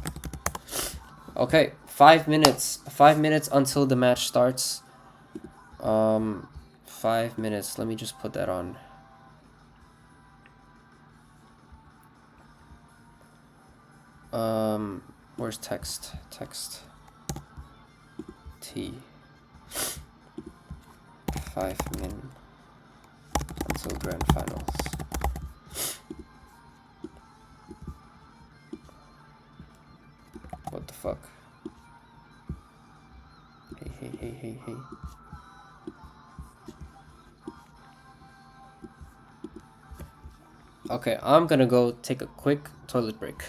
Okay, 5 minutes. 5 minutes until the match starts. 5 minutes. Let me just put that on. Where's text? Text. T. 5 min until grand finals. What the fuck? Hey. Okay, I'm gonna go take a quick toilet break.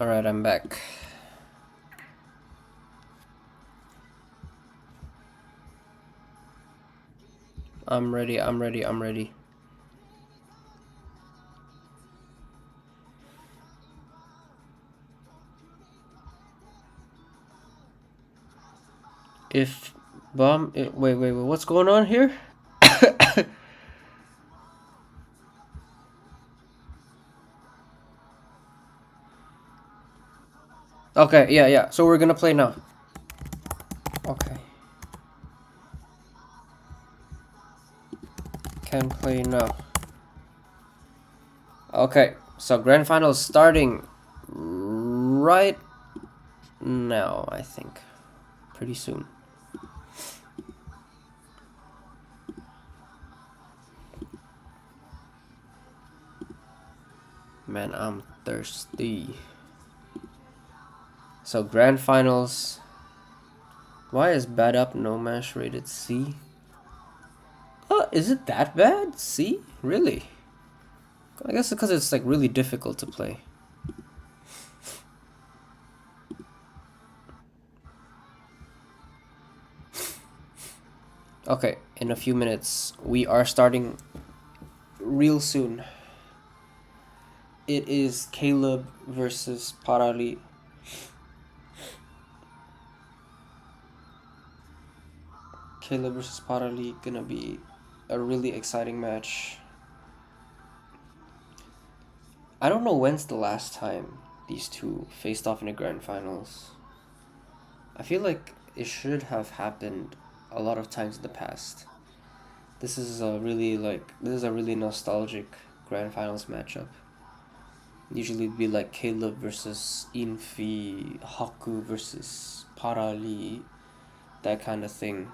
Alright, I'm back. I'm ready. If bomb, wait, what's going on here? Okay, yeah. So we're gonna play now. Okay. Can play now. Okay, so grand finals starting right now, I think. Pretty soon. Man, I'm thirsty. So grand finals. Why is bad up no match rated C? Is it that bad? C? Really? I guess because it's like really difficult to play. Okay, in a few minutes we are starting real soon. It is Caleb versus Parali. Caleb versus Parali gonna be a really exciting match. I don't know when's the last time these two faced off in the grand finals. I feel like it should have happened a lot of times in the past. This is a really nostalgic grand finals matchup. Usually it'd be like Caleb versus Infi, Haku versus Parali, that kind of thing.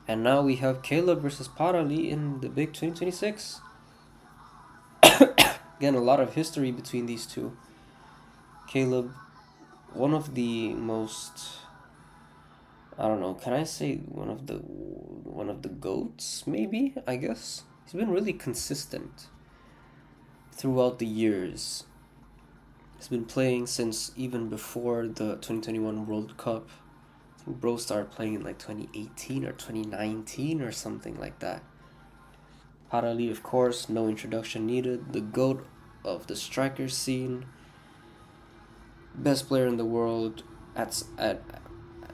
And now we have Caleb versus Parali in the big 2026. Again, a lot of history between these two. Caleb, one of the most, I don't know, can I say one of the GOATs, maybe, I guess? He's been really consistent throughout the years. He's been playing since even before the 2021 World Cup. I think bro started playing in like 2018 or 2019 or something like that. Parali, of course, no introduction needed. The GOAT of the striker scene. Best player in the world at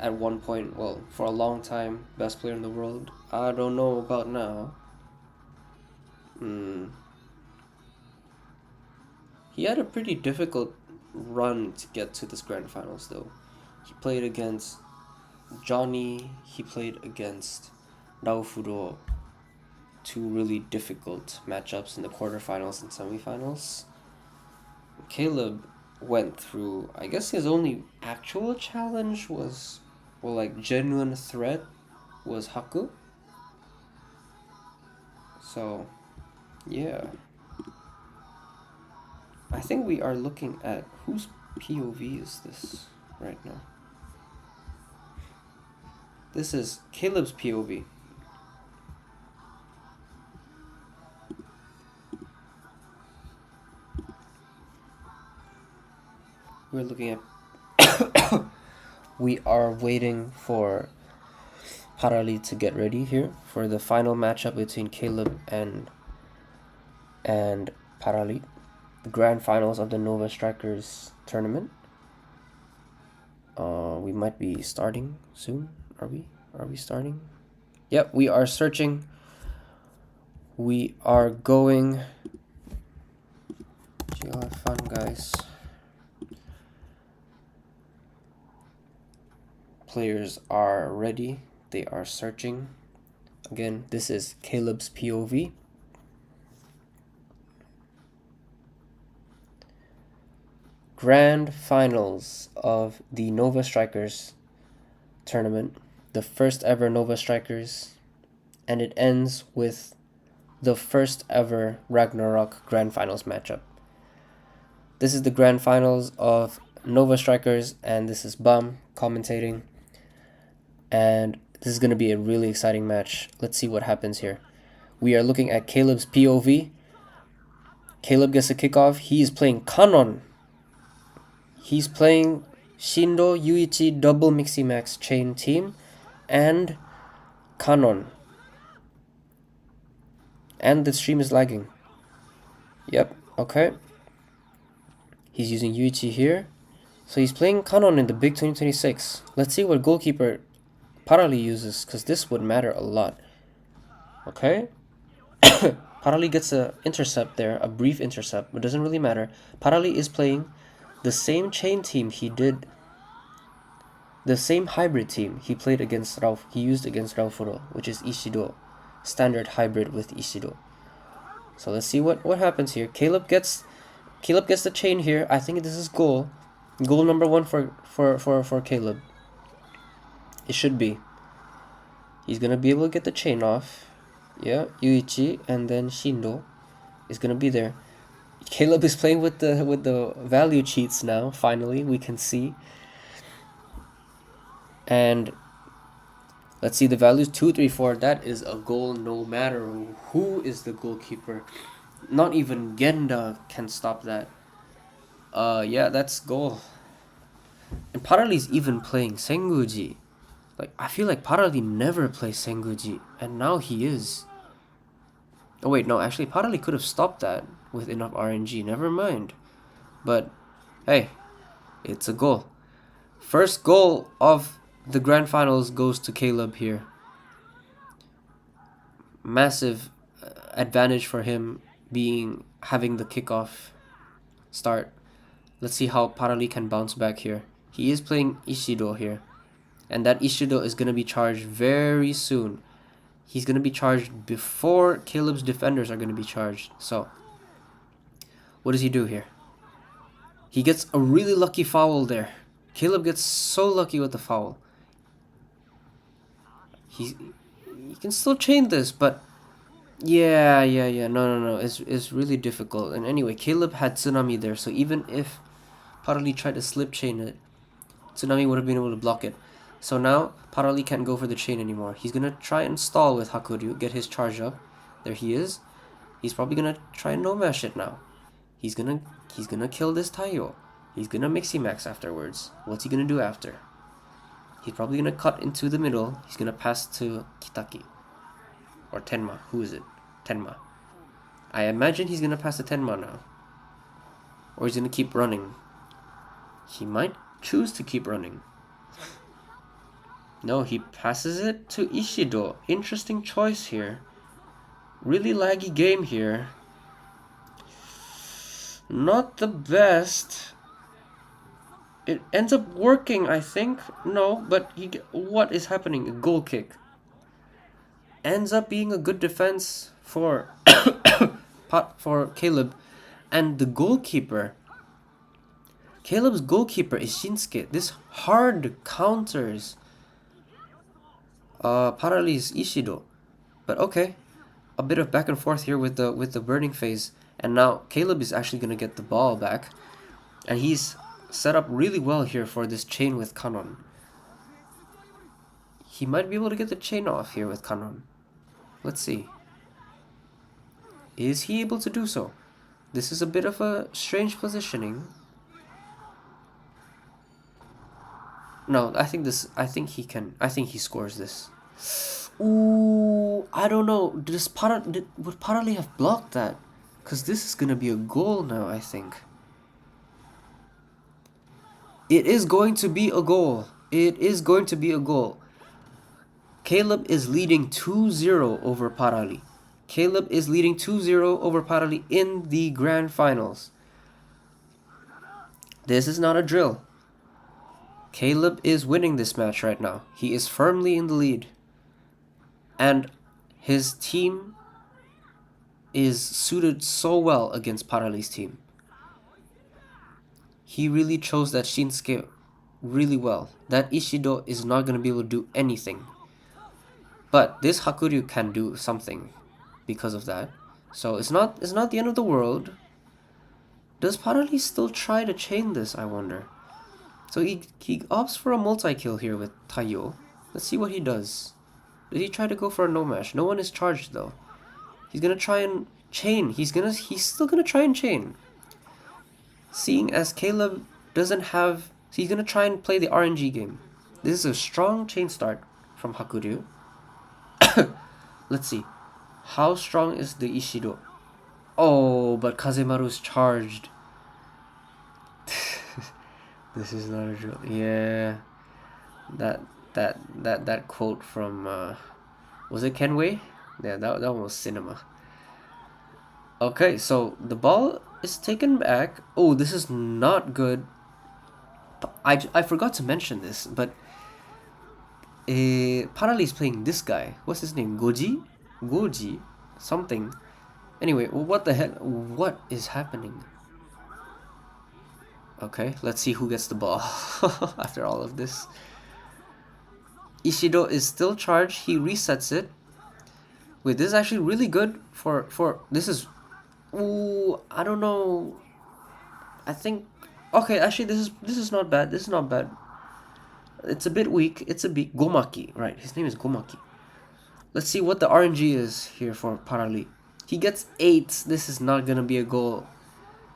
one point, well, for a long time, best player in the world. I don't know about now. He had a pretty difficult run to get to this grand finals though. He played against Johnny, he played against Naofuro. Two really difficult matchups in the quarterfinals and semifinals. Caleb went through, I guess his only actual challenge was, well, like genuine threat was Haku. So, yeah. I think we are looking at whose POV is this right now. This is Caleb's POV. We're looking at we are waiting for Parali to get ready here for the final matchup between Caleb and Parali, the grand finals of the Nova Strikers tournament. We might be starting soon. Are we starting? Yep, we are searching. We are going. You'll have fun, guys. Players are ready. They are searching. Again, this is Caleb's POV. Grand finals of the Nova Strikers tournament. The first ever Nova Strikers. And it ends with the first ever Ragnarok Grand Finals matchup. This is the Grand Finals of Nova Strikers, and this is Bum commentating. And this is going to be a really exciting match. Let's see what happens here. We are looking at Caleb's POV. Caleb gets a kickoff. He is playing Kanon. He's playing Shindo Yuichi double Miximax chain team and Kanon. And the stream is lagging. Yep, okay. He's using Yuichi here. So he's playing Kanon in the big 2026. Let's see what goalkeeper Parali uses, because this would matter a lot. Okay. Parali gets an intercept there, a brief intercept, but doesn't really matter. Parali is playing the same chain team he did, the same hybrid team he played against he used against Raufuro, which is Ishido. Standard hybrid with Ishido. So let's see what happens here. Caleb gets the chain here. I think this is goal. Goal number 1 for Caleb. It should be. He's gonna be able to get the chain off. Yeah, Yuichi and then Shindo is gonna be there. Caleb is playing with the value cheats now. Finally, we can see. And let's see the values 2, 3, 4. That is a goal no matter who is the goalkeeper. Not even Genda can stop that. Yeah, that's goal. And Parali's even playing Senguji. Like, I feel like Parali never plays Senguji, and now he is. Oh wait, no, actually Parali could have stopped that with enough RNG. Never mind. But hey, it's a goal. First goal of the grand finals goes to Caleb here. Massive advantage for him having the kickoff start. Let's see how Parali can bounce back here. He is playing Ishido here. And that Ishido is going to be charged very soon. He's going to be charged before Caleb's defenders are going to be charged. So, what does he do here? He gets a really lucky foul there. Caleb gets so lucky with the foul. He can still chain this, but yeah. No. It's really difficult. And anyway, Caleb had Tsunami there, so even if Parali tried to slip chain it, Tsunami would have been able to block it. So now Parali can't go for the chain anymore. He's gonna try and stall with Hakuryu, get his charge up. There he is. He's probably gonna try and no-mash it now. He's gonna kill this Taiyo. He's gonna Miximax afterwards. What's he gonna do after? He's probably gonna cut into the middle. He's gonna pass to Kitaki. Or Tenma. Who is it? Tenma. I imagine he's gonna pass to Tenma now. Or he's gonna keep running. He might choose to keep running. No, he passes it to Ishido. Interesting choice here. Really laggy game here. Not the best. It ends up working, I think. No, but what is happening? A goal kick. Ends up being a good defense for for Caleb. And the goalkeeper. Caleb's goalkeeper is Shinsuke. This hard counters Parali's Ishido. But okay. A bit of back and forth here with the burning phase. And now Caleb is actually gonna get the ball back. And he's set up really well here for this chain with Kanon. He might be able to get the chain off here with Kanon. Let's see. Is he able to do so? This is a bit of a strange positioning. No, I think he can. I think he scores this. Ooh, I don't know. Would Parali have blocked that? Because this is gonna be a goal now, I think. It is going to be a goal. It is going to be a goal. Caleb is leading 2-0 over Parali. Caleb is leading 2-0 over Parali in the grand finals. This is not a drill. Caleb is winning this match right now. He is firmly in the lead. And his team is suited so well against Parali's team. He really chose that Shinsuke really well. That Ishido is not going to be able to do anything. But this Hakuryu can do something because of that. So it's not the end of the world. Does Parali still try to chain this, I wonder? So he opts for a multi-kill here with Taiyo. Let's see what he does. Did he try to go for a no-mash? No one is charged though. He's gonna try and chain. He's still gonna try and chain. Seeing as Caleb doesn't have... So he's gonna try and play the RNG game. This is a strong chain start from Hakuryu. Let's see. How strong is the Ishido? Oh, but Kazemaru's charged. This is not a drill. Yeah. That quote from was it Kenway? Yeah, that one was cinema. Okay, so the ball is taken back. Oh, this is not good. I forgot to mention this, but Parali is playing this guy. What's his name? Goji? Something. Anyway, what the heck? What is happening? Okay, let's see who gets the ball after all of this. Ishido is still charged. He resets it. Wait, this is actually really good for this is... Ooh, I don't know. I think... Okay, actually this is not bad. This is not bad. It's a bit weak. It's a bit... Gomaki, right. His name is Gomaki. Let's see what the RNG is here for Parali. He gets 8. This is not gonna be a goal.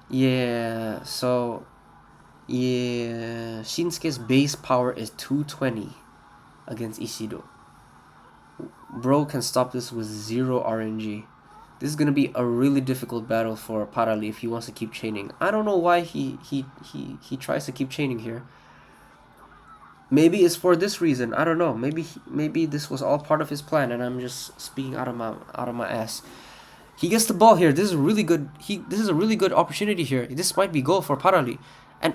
Yeah, so... Yeah, Shinsuke's base power is 220 against Ishido. Bro can stop this with 0 RNG. This is gonna be a really difficult battle for Parali if he wants to keep chaining. I don't know why he tries to keep chaining here. Maybe it's for this reason. I don't know. Maybe this was all part of his plan, and I'm just speaking out of my ass. He gets the ball here. This is really good. This is a really good opportunity here. This might be goal for Parali. And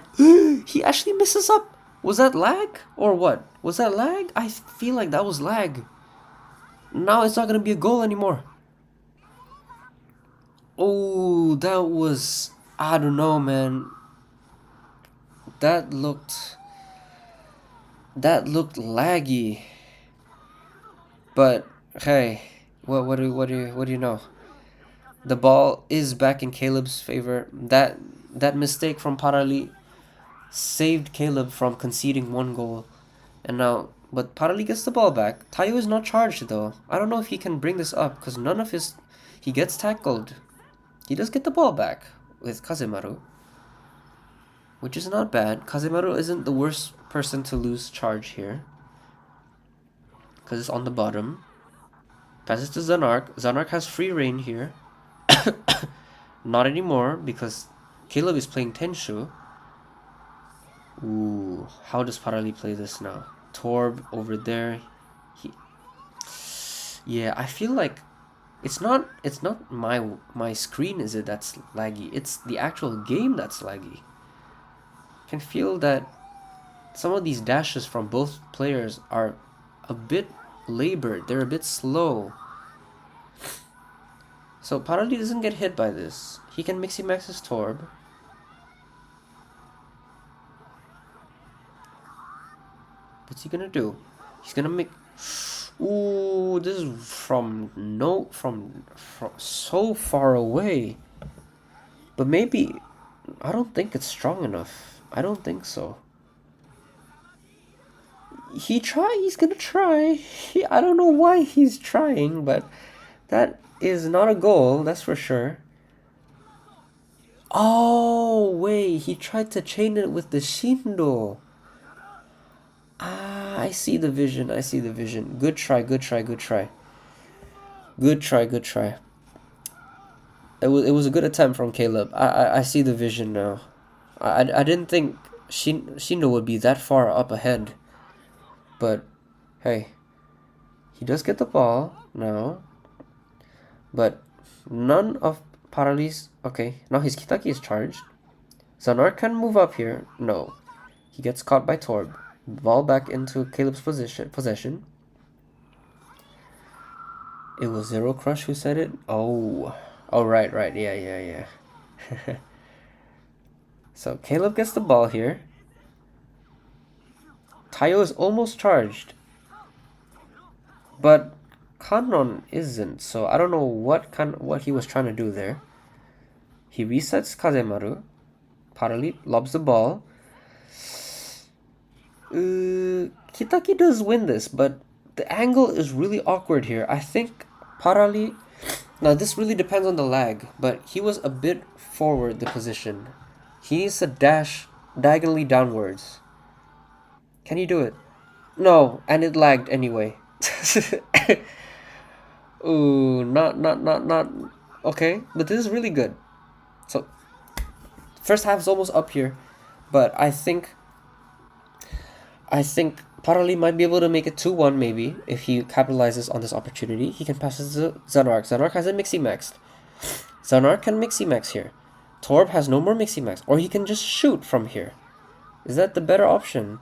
he actually misses up. Was that lag or what? Was that lag? I feel like that was lag. Now it's not going to be a goal anymore. Oh, that was... I don't know, man. That looked laggy. But hey, what do you know? The ball is back in Caleb's favor. That mistake from Parali saved Caleb from conceding 1 goal. And now, but Parali gets the ball back. Tayo is not charged though. I don't know if he can bring this up because none of his... He gets tackled. He does get the ball back with Kazemaru, which is not bad. Kazemaru isn't the worst person to lose charge here because it's on the bottom. Passes to Zanark. Zanark has free reign here. Not anymore because Caleb is playing Tenshu. Ooh, how does Parali play this now? Torb over there. Yeah, I feel like it's not my screen, is it, that's laggy? It's the actual game that's laggy. I can feel that some of these dashes from both players are a bit labored. They're a bit slow. So Parali doesn't get hit by this. He can mixy max his Torb. What's he gonna do? He's gonna make... Ooh, this is from so far away. But maybe... I don't think it's strong enough. I don't think so. He's gonna try. I don't know why he's trying, but that is not a goal, that's for sure. Oh, wait, he tried to chain it with the Shindo. Ah, I see the vision. Good try. It was a good attempt from Caleb. I see the vision now. I didn't think Shindo would be that far up ahead. But, hey. He does get the ball now. But none of Parali's... Okay, now his Kitaki is charged. Zanark can move up here. No. He gets caught by Torb. Ball back into Caleb's possession. It was Zero Crush who said it? Oh, right. Yeah. So Caleb gets the ball here. Tayo is almost charged. But Kanron isn't, so I don't know what he was trying to do there. He resets Kazemaru. Parali lobs the ball. Kitaki does win this, but the angle is really awkward here. I think Parali... Now, this really depends on the lag, but he was a bit forward the position. He needs to dash diagonally downwards. Can you do it? No, and it lagged anyway. Ooh, not. Okay, but this is really good. So, first half is almost up here, but I think Parali might be able to make it 2-1 maybe if he capitalizes on this opportunity. He can pass it to Zanark. Zanark has a Mixie Maxed. Zanark can Mixie Max here. Torb has no more Mixie Max, or he can just shoot from here. Is that the better option?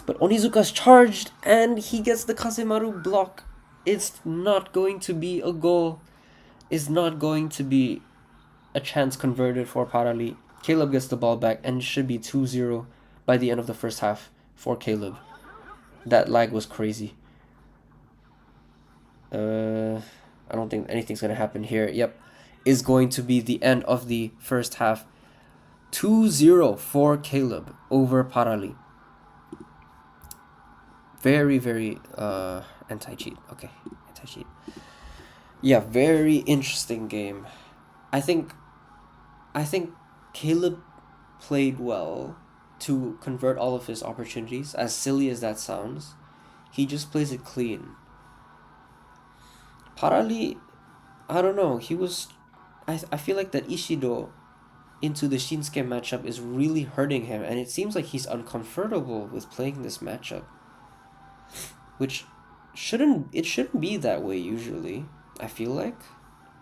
But Onizuka's charged and he gets the Kazemaru block. It's not going to be a goal. It's not going to be a chance converted for Parali. Caleb gets the ball back and it should be 2-0 by the end of the first half for Caleb. That lag was crazy. I don't think anything's going to happen here. Yep. Is going to be the end of the first half. 2-0 for Caleb over Parali. Very, very anti-cheat. Okay, anti-cheat. Yeah, very interesting game. I think Caleb played well to convert all of his opportunities. As silly as that sounds, he just plays it clean. Parali, I don't know. He was. I feel like that Ishido into the Shinsuke matchup is really hurting him, and it seems like he's uncomfortable with playing this matchup. Which shouldn't be that way usually, I feel like.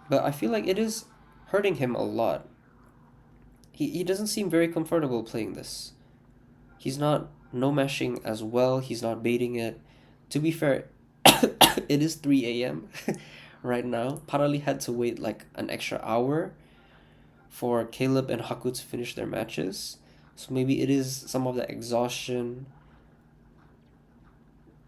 But I feel like it is hurting him a lot. He doesn't seem very comfortable playing this. He's not no mashing as well, he's not baiting it. To be fair, it is 3 a.m. right now. Parali had to wait like an extra hour for Caleb and Haku to finish their matches. So maybe it is some of the exhaustion,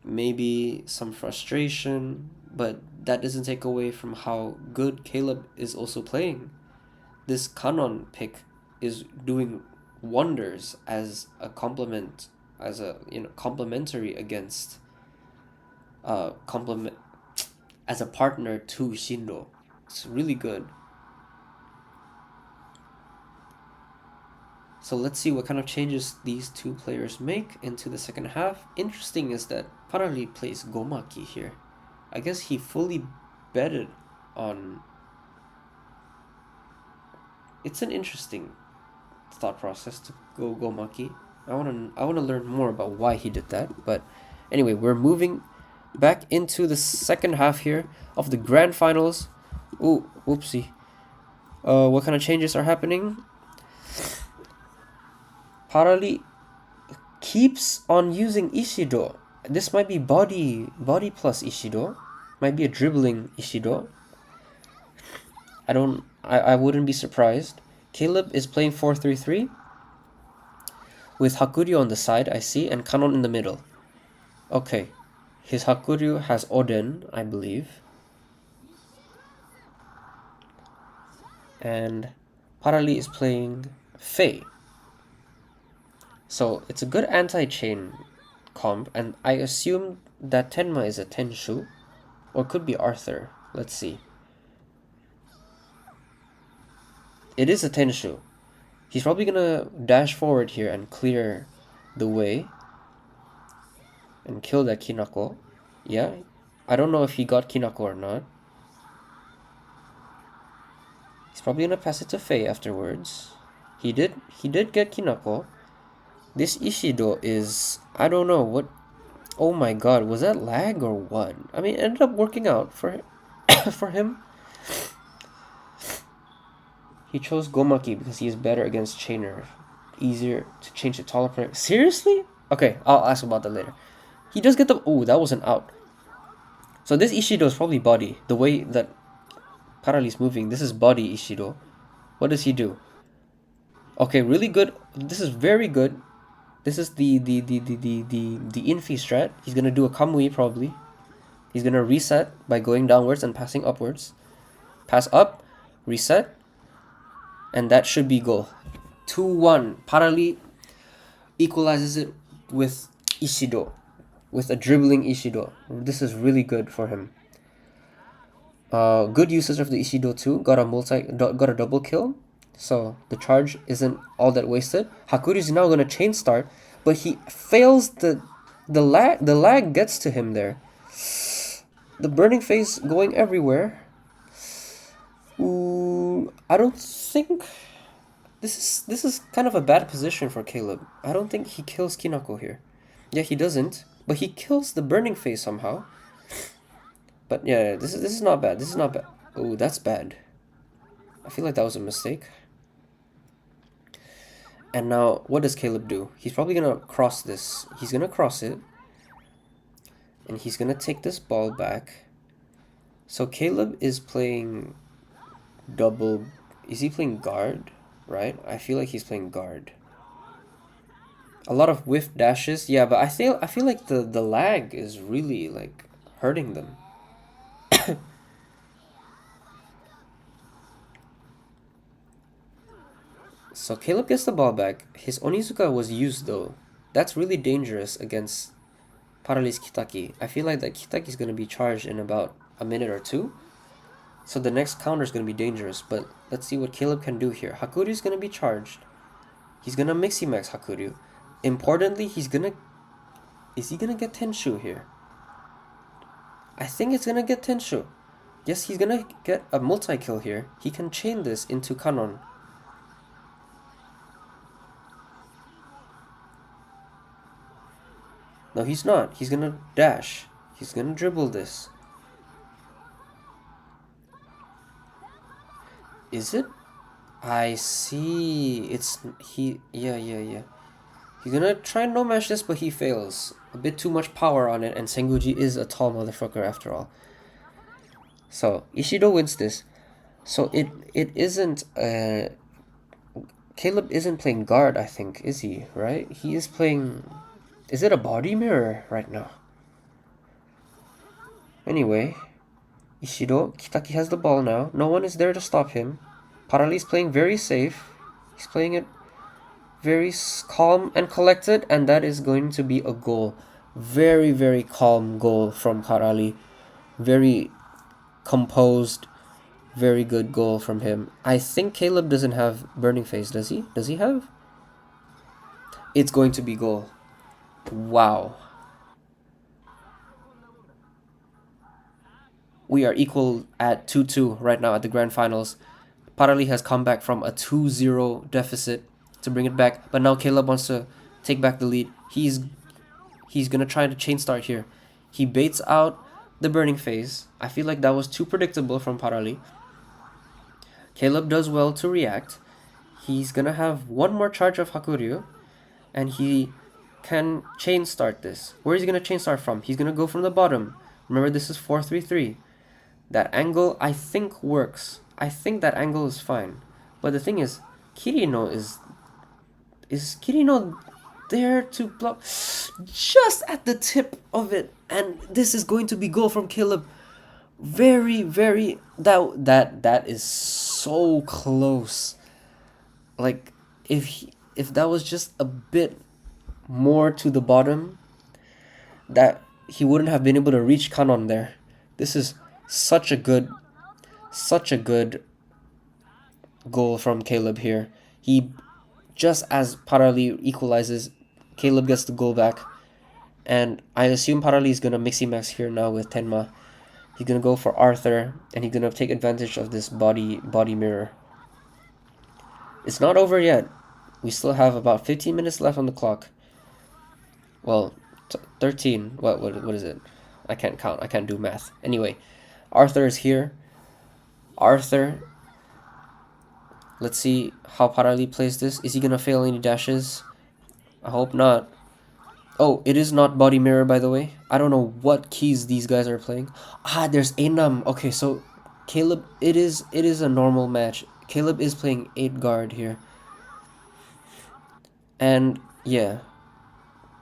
maybe some frustration, but that doesn't take away from how good Caleb is also playing. This Kanon pick is doing wonders as a complement, as a complementary against complement as a partner to Shindo. It's really good. So let's see what kind of changes these two players make into the second half. Interesting is that Parali plays Gomaki here. I guess he fully betted on... It's an interesting thought process to go Gomaki. I wanna learn more about why he did that. But anyway, we're moving back into the second half here of the grand finals. Ooh, whoopsie. What kind of changes are happening? Parali keeps on using Ishido. This might be body plus Ishido. Might be a dribbling Ishido. I wouldn't be surprised. Caleb is playing 4-3-3 with Hakuryu on the side, I see, and Kanon in the middle. Okay. His Hakuryu has Oden, I believe. And Parali is playing Faye. So it's a good anti-chain comp, and I assume that Tenma is a Tenshu, or could be Arthur. Let's see. It is a Tenshu. He's probably gonna dash forward here and clear the way and kill that Kinako. Yeah, I don't know if he got Kinako or not. He's probably gonna pass it to Faye afterwards. He did get Kinako. This Ishido is, I don't know what. Oh my god, was that lag or what? I mean, it ended up working out for for him. He chose Gomaki because he is better against Chainer. Easier to change the taller player. Seriously? Okay, I'll ask about that later. He does get the... Oh, that was an out. So this Ishido is probably body. The way that Parali is moving, this is body Ishido. What does he do? Okay, really good. This is very good. This is the infi strat. He's gonna do a Kamui probably. He's gonna reset by going downwards and passing upwards. Pass up, reset, and that should be goal. 2-1. Parali equalizes it with Ishido, with a dribbling Ishido. This is really good for him. Good usage of the Ishido too. Got a double kill. So the charge isn't all that wasted. Hakuryu is now gonna chain start, but he fails the lag gets to him there. The burning phase going everywhere. Ooh, I don't think this is kind of a bad position for Caleb. I don't think he kills Kinako here. Yeah, he doesn't, but he kills the burning phase somehow. But yeah, this is not bad. This is not bad. Oh, that's bad. I feel like that was a mistake. And now, what does Caleb do? He's probably gonna cross this. He's gonna cross it. And he's gonna take this ball back. So Caleb is playing double. Is he playing guard? Right? I feel like he's playing guard. A lot of whiff dashes. Yeah, but I feel like the lag is really like hurting them. So Caleb gets the ball back. His Onizuka was used though. That's really dangerous against Paraly's Kitaki. I feel like that Kitaki is going to be charged in about a minute or two. So the next counter is going to be dangerous. But let's see what Caleb can do here. Hakuryu is going to be charged. He's going to Mixi Max Hakuryu. Importantly, he's going to... Is he going to get Tenshu here? I think it's going to get Tenshu. Yes, he's going to get a multi-kill here. He can chain this into Kanon. No, he's not. He's gonna dash. He's gonna dribble this. Is it? I see. It's... Yeah. He's gonna try and no-match this, but he fails. A bit too much power on it, and Senguji is a tall motherfucker after all. So, Ishido wins this. So, it isn't... Caleb isn't playing guard, I think, is he? Right? He is playing... Is it a body mirror right now? Anyway, Ishido, Kitaki has the ball now. No one is there to stop him. Paraly's playing very safe. He's playing it very calm and collected, and that is going to be a goal. Very, very calm goal from Paraly. Very composed, very good goal from him. I think Caleb doesn't have Burning Phase, does he? Does he have? It's going to be goal. Wow. We are equal at 2-2 right now at the grand finals. Paraly has come back from a 2-0 deficit to bring it back, but now Caleb wants to take back the lead. He's gonna try to chain start here. He baits out the burning phase. I feel like that was too predictable from Paraly. Caleb does well to react. He's gonna have one more charge of Hakuryu, and he can chain start this. Where is he gonna chain start from? He's gonna go from the bottom. Remember, this is 4-3-3. That angle, I think, works. I think that angle is fine. But the thing is, Kirino is Kirino there to block just at the tip of it, and this is going to be goal from Caleb. Very, very... That is so close. Like, if that was just a bit more to the bottom, that he wouldn't have been able to reach Kanon there. This is such a good goal from Caleb here. He, just as Paraly equalizes, Caleb gets the goal back, and I assume Paraly is gonna mixy max here now with Tenma. He's gonna go for Arthur, and he's gonna take advantage of this body mirror. It's not over yet. We still have about 15 minutes left on the clock. Well, 13. What is it? I can't count. I can't do math. Anyway, Arthur is here. Arthur. Let's see how Paraly plays this. Is he gonna fail any dashes? I hope not. Oh, it is not body mirror, by the way. I don't know what keys these guys are playing. Ah, there's Enam. Okay, so Caleb, it is a normal match. Caleb is playing 8 guard here. And yeah.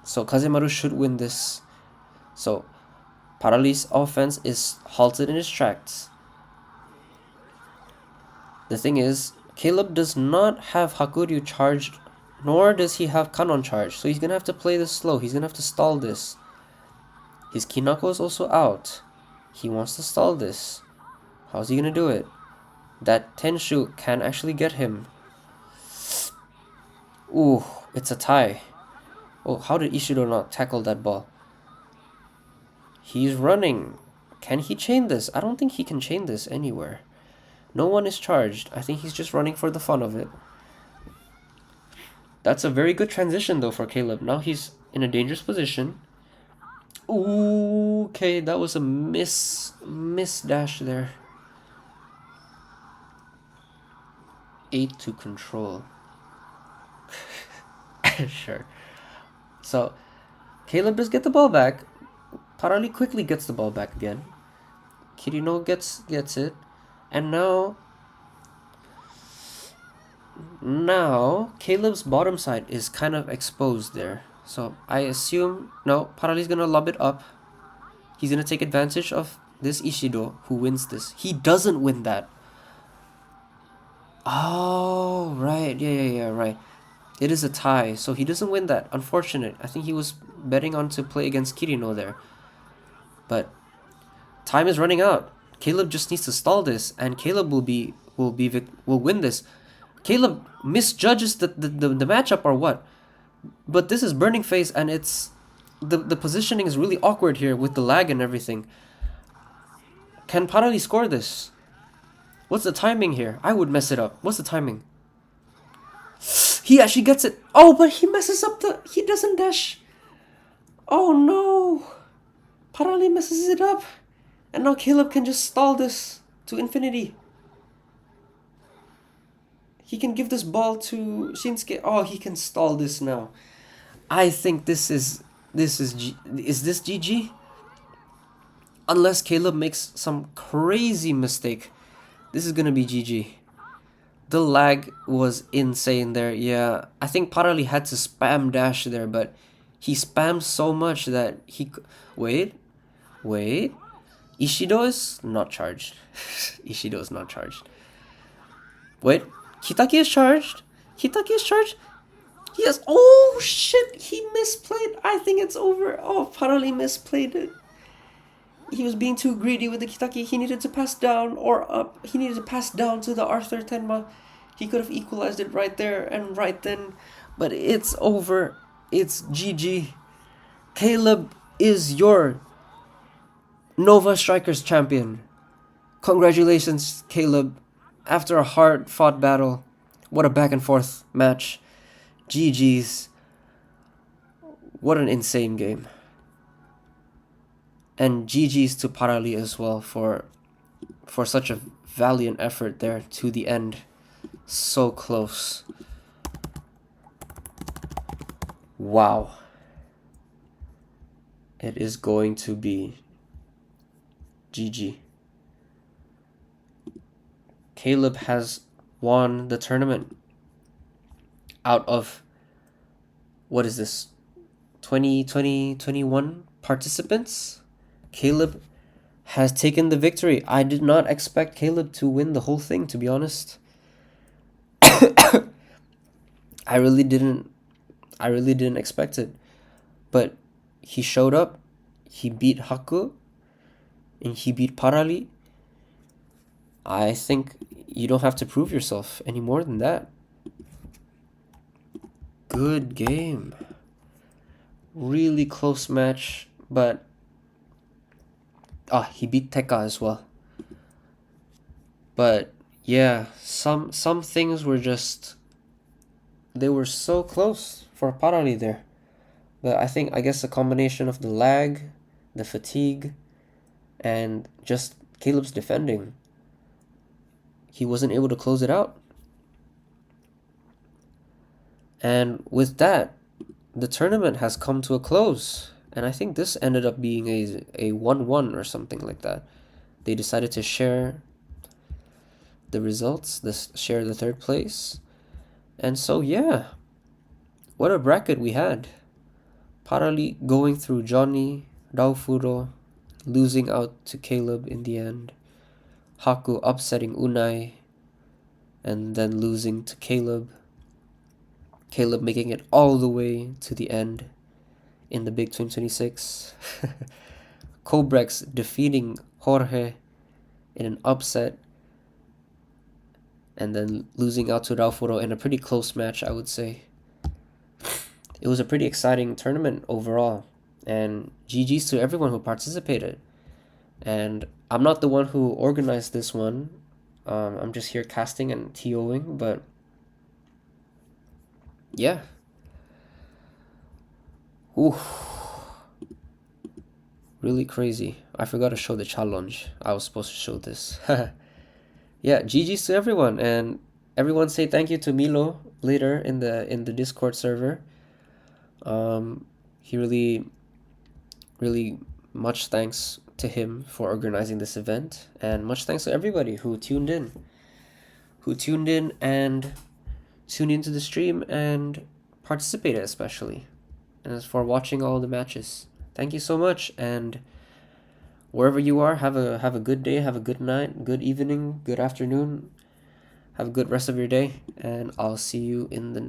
So Kazemaru should win this. So Paraly's offense is halted in its tracks. The thing is, Caleb does not have Hakuryu charged, nor does he have Kanon charged. So he's gonna have to play this slow. He's gonna have to stall this. His Kinako is also out. He wants to stall this. How's he gonna do it? That Tenshu can actually get him. Ooh, it's a tie. Oh, how did Ishido not tackle that ball? He's running. Can he chain this? I don't think he can chain this anywhere. No one is charged. I think he's just running for the fun of it. That's a very good transition though for Caleb. Now he's in a dangerous position. Ooh, okay, that was a miss dash there. 8 to control. Sure. So Caleb does get the ball back. Parali quickly gets the ball back again. Kirino gets it. And now Caleb's bottom side is kind of exposed there. So I assume no, Parali's gonna lob it up. He's gonna take advantage of this Ishido who wins this. He doesn't win that. Oh, right. Yeah, right. It is a tie, so he doesn't win that. Unfortunate. I think he was betting on to play against Kirino there. But time is running out. Caleb just needs to stall this, and Caleb will win this. Caleb misjudges the matchup or what? But this is Burning Face, and it's the positioning is really awkward here with the lag and everything. Can Parali score this? What's the timing here? I would mess it up. What's the timing? He actually gets it. Oh, but he messes up he doesn't dash. Oh no. Parali messes it up. And now Caleb can just stall this to infinity. He can give this ball to Shinsuke. Oh, he can stall this now. I think is this GG? Unless Caleb makes some crazy mistake, this is gonna be GG. The lag was insane there. Yeah, I think Parali had to spam dash there, but he spammed so much that he... Wait. Ishido is not charged. Ishido is not charged. Wait, Kitaki is charged. Yes. Oh shit, he misplayed. I think it's over. Oh, Parali misplayed it. He was being too greedy with the Kitaki. He needed to pass down or up. He needed to pass down to the Arthur Tenma. He could have equalized it right there and right then. But it's over. It's GG. Caleb is your Nova Strikers champion. Congratulations, Caleb. After a hard-fought battle. What a back-and-forth match. GG's. What an insane game. And GG's to Parali as well for such a valiant effort there to the end. So close. Wow. It is going to be GG. Caleb has won the tournament. Out of, what is this, 21 participants? Caleb has taken the victory. I did not expect Caleb to win the whole thing, to be honest. I really didn't expect it. But he showed up, he beat Haku, and he beat Parali. I think you don't have to prove yourself any more than that. Good game. Really close match, but he beat Tekka as well. But yeah, some things were just, they were so close for Parali there. But I guess a combination of the lag, the fatigue, and just Caleb's defending, he wasn't able to close it out. And with that, the tournament has come to a close. And I think this ended up being a 1-1 or something like that. They decided to share the results, share the third place. And so, yeah, what a bracket we had. Parali going through Johnny, Raufuro, losing out to Caleb in the end. Haku upsetting Unai, and then losing to Caleb. Caleb making it all the way to the end in the Big 2026. Cobrex defeating Jorge in an upset, and then losing out to Raufuro in a pretty close match, I would say. it was a pretty exciting tournament overall. And GG's to everyone who participated. And I'm not the one who organized this one. I'm just here casting and TOing, but yeah. Ooh, really crazy. I forgot to show the challenge. I was supposed to show this. Yeah, GG's to everyone, and everyone say thank you to Milo later in the Discord server. He really much thanks to him for organizing this event, and much thanks to everybody who tuned in and tuned into the stream and participated, especially, and as for watching all the matches. Thank you so much, and wherever you are, have a good day, have a good night, good evening, good afternoon, have a good rest of your day, and I'll see you in the next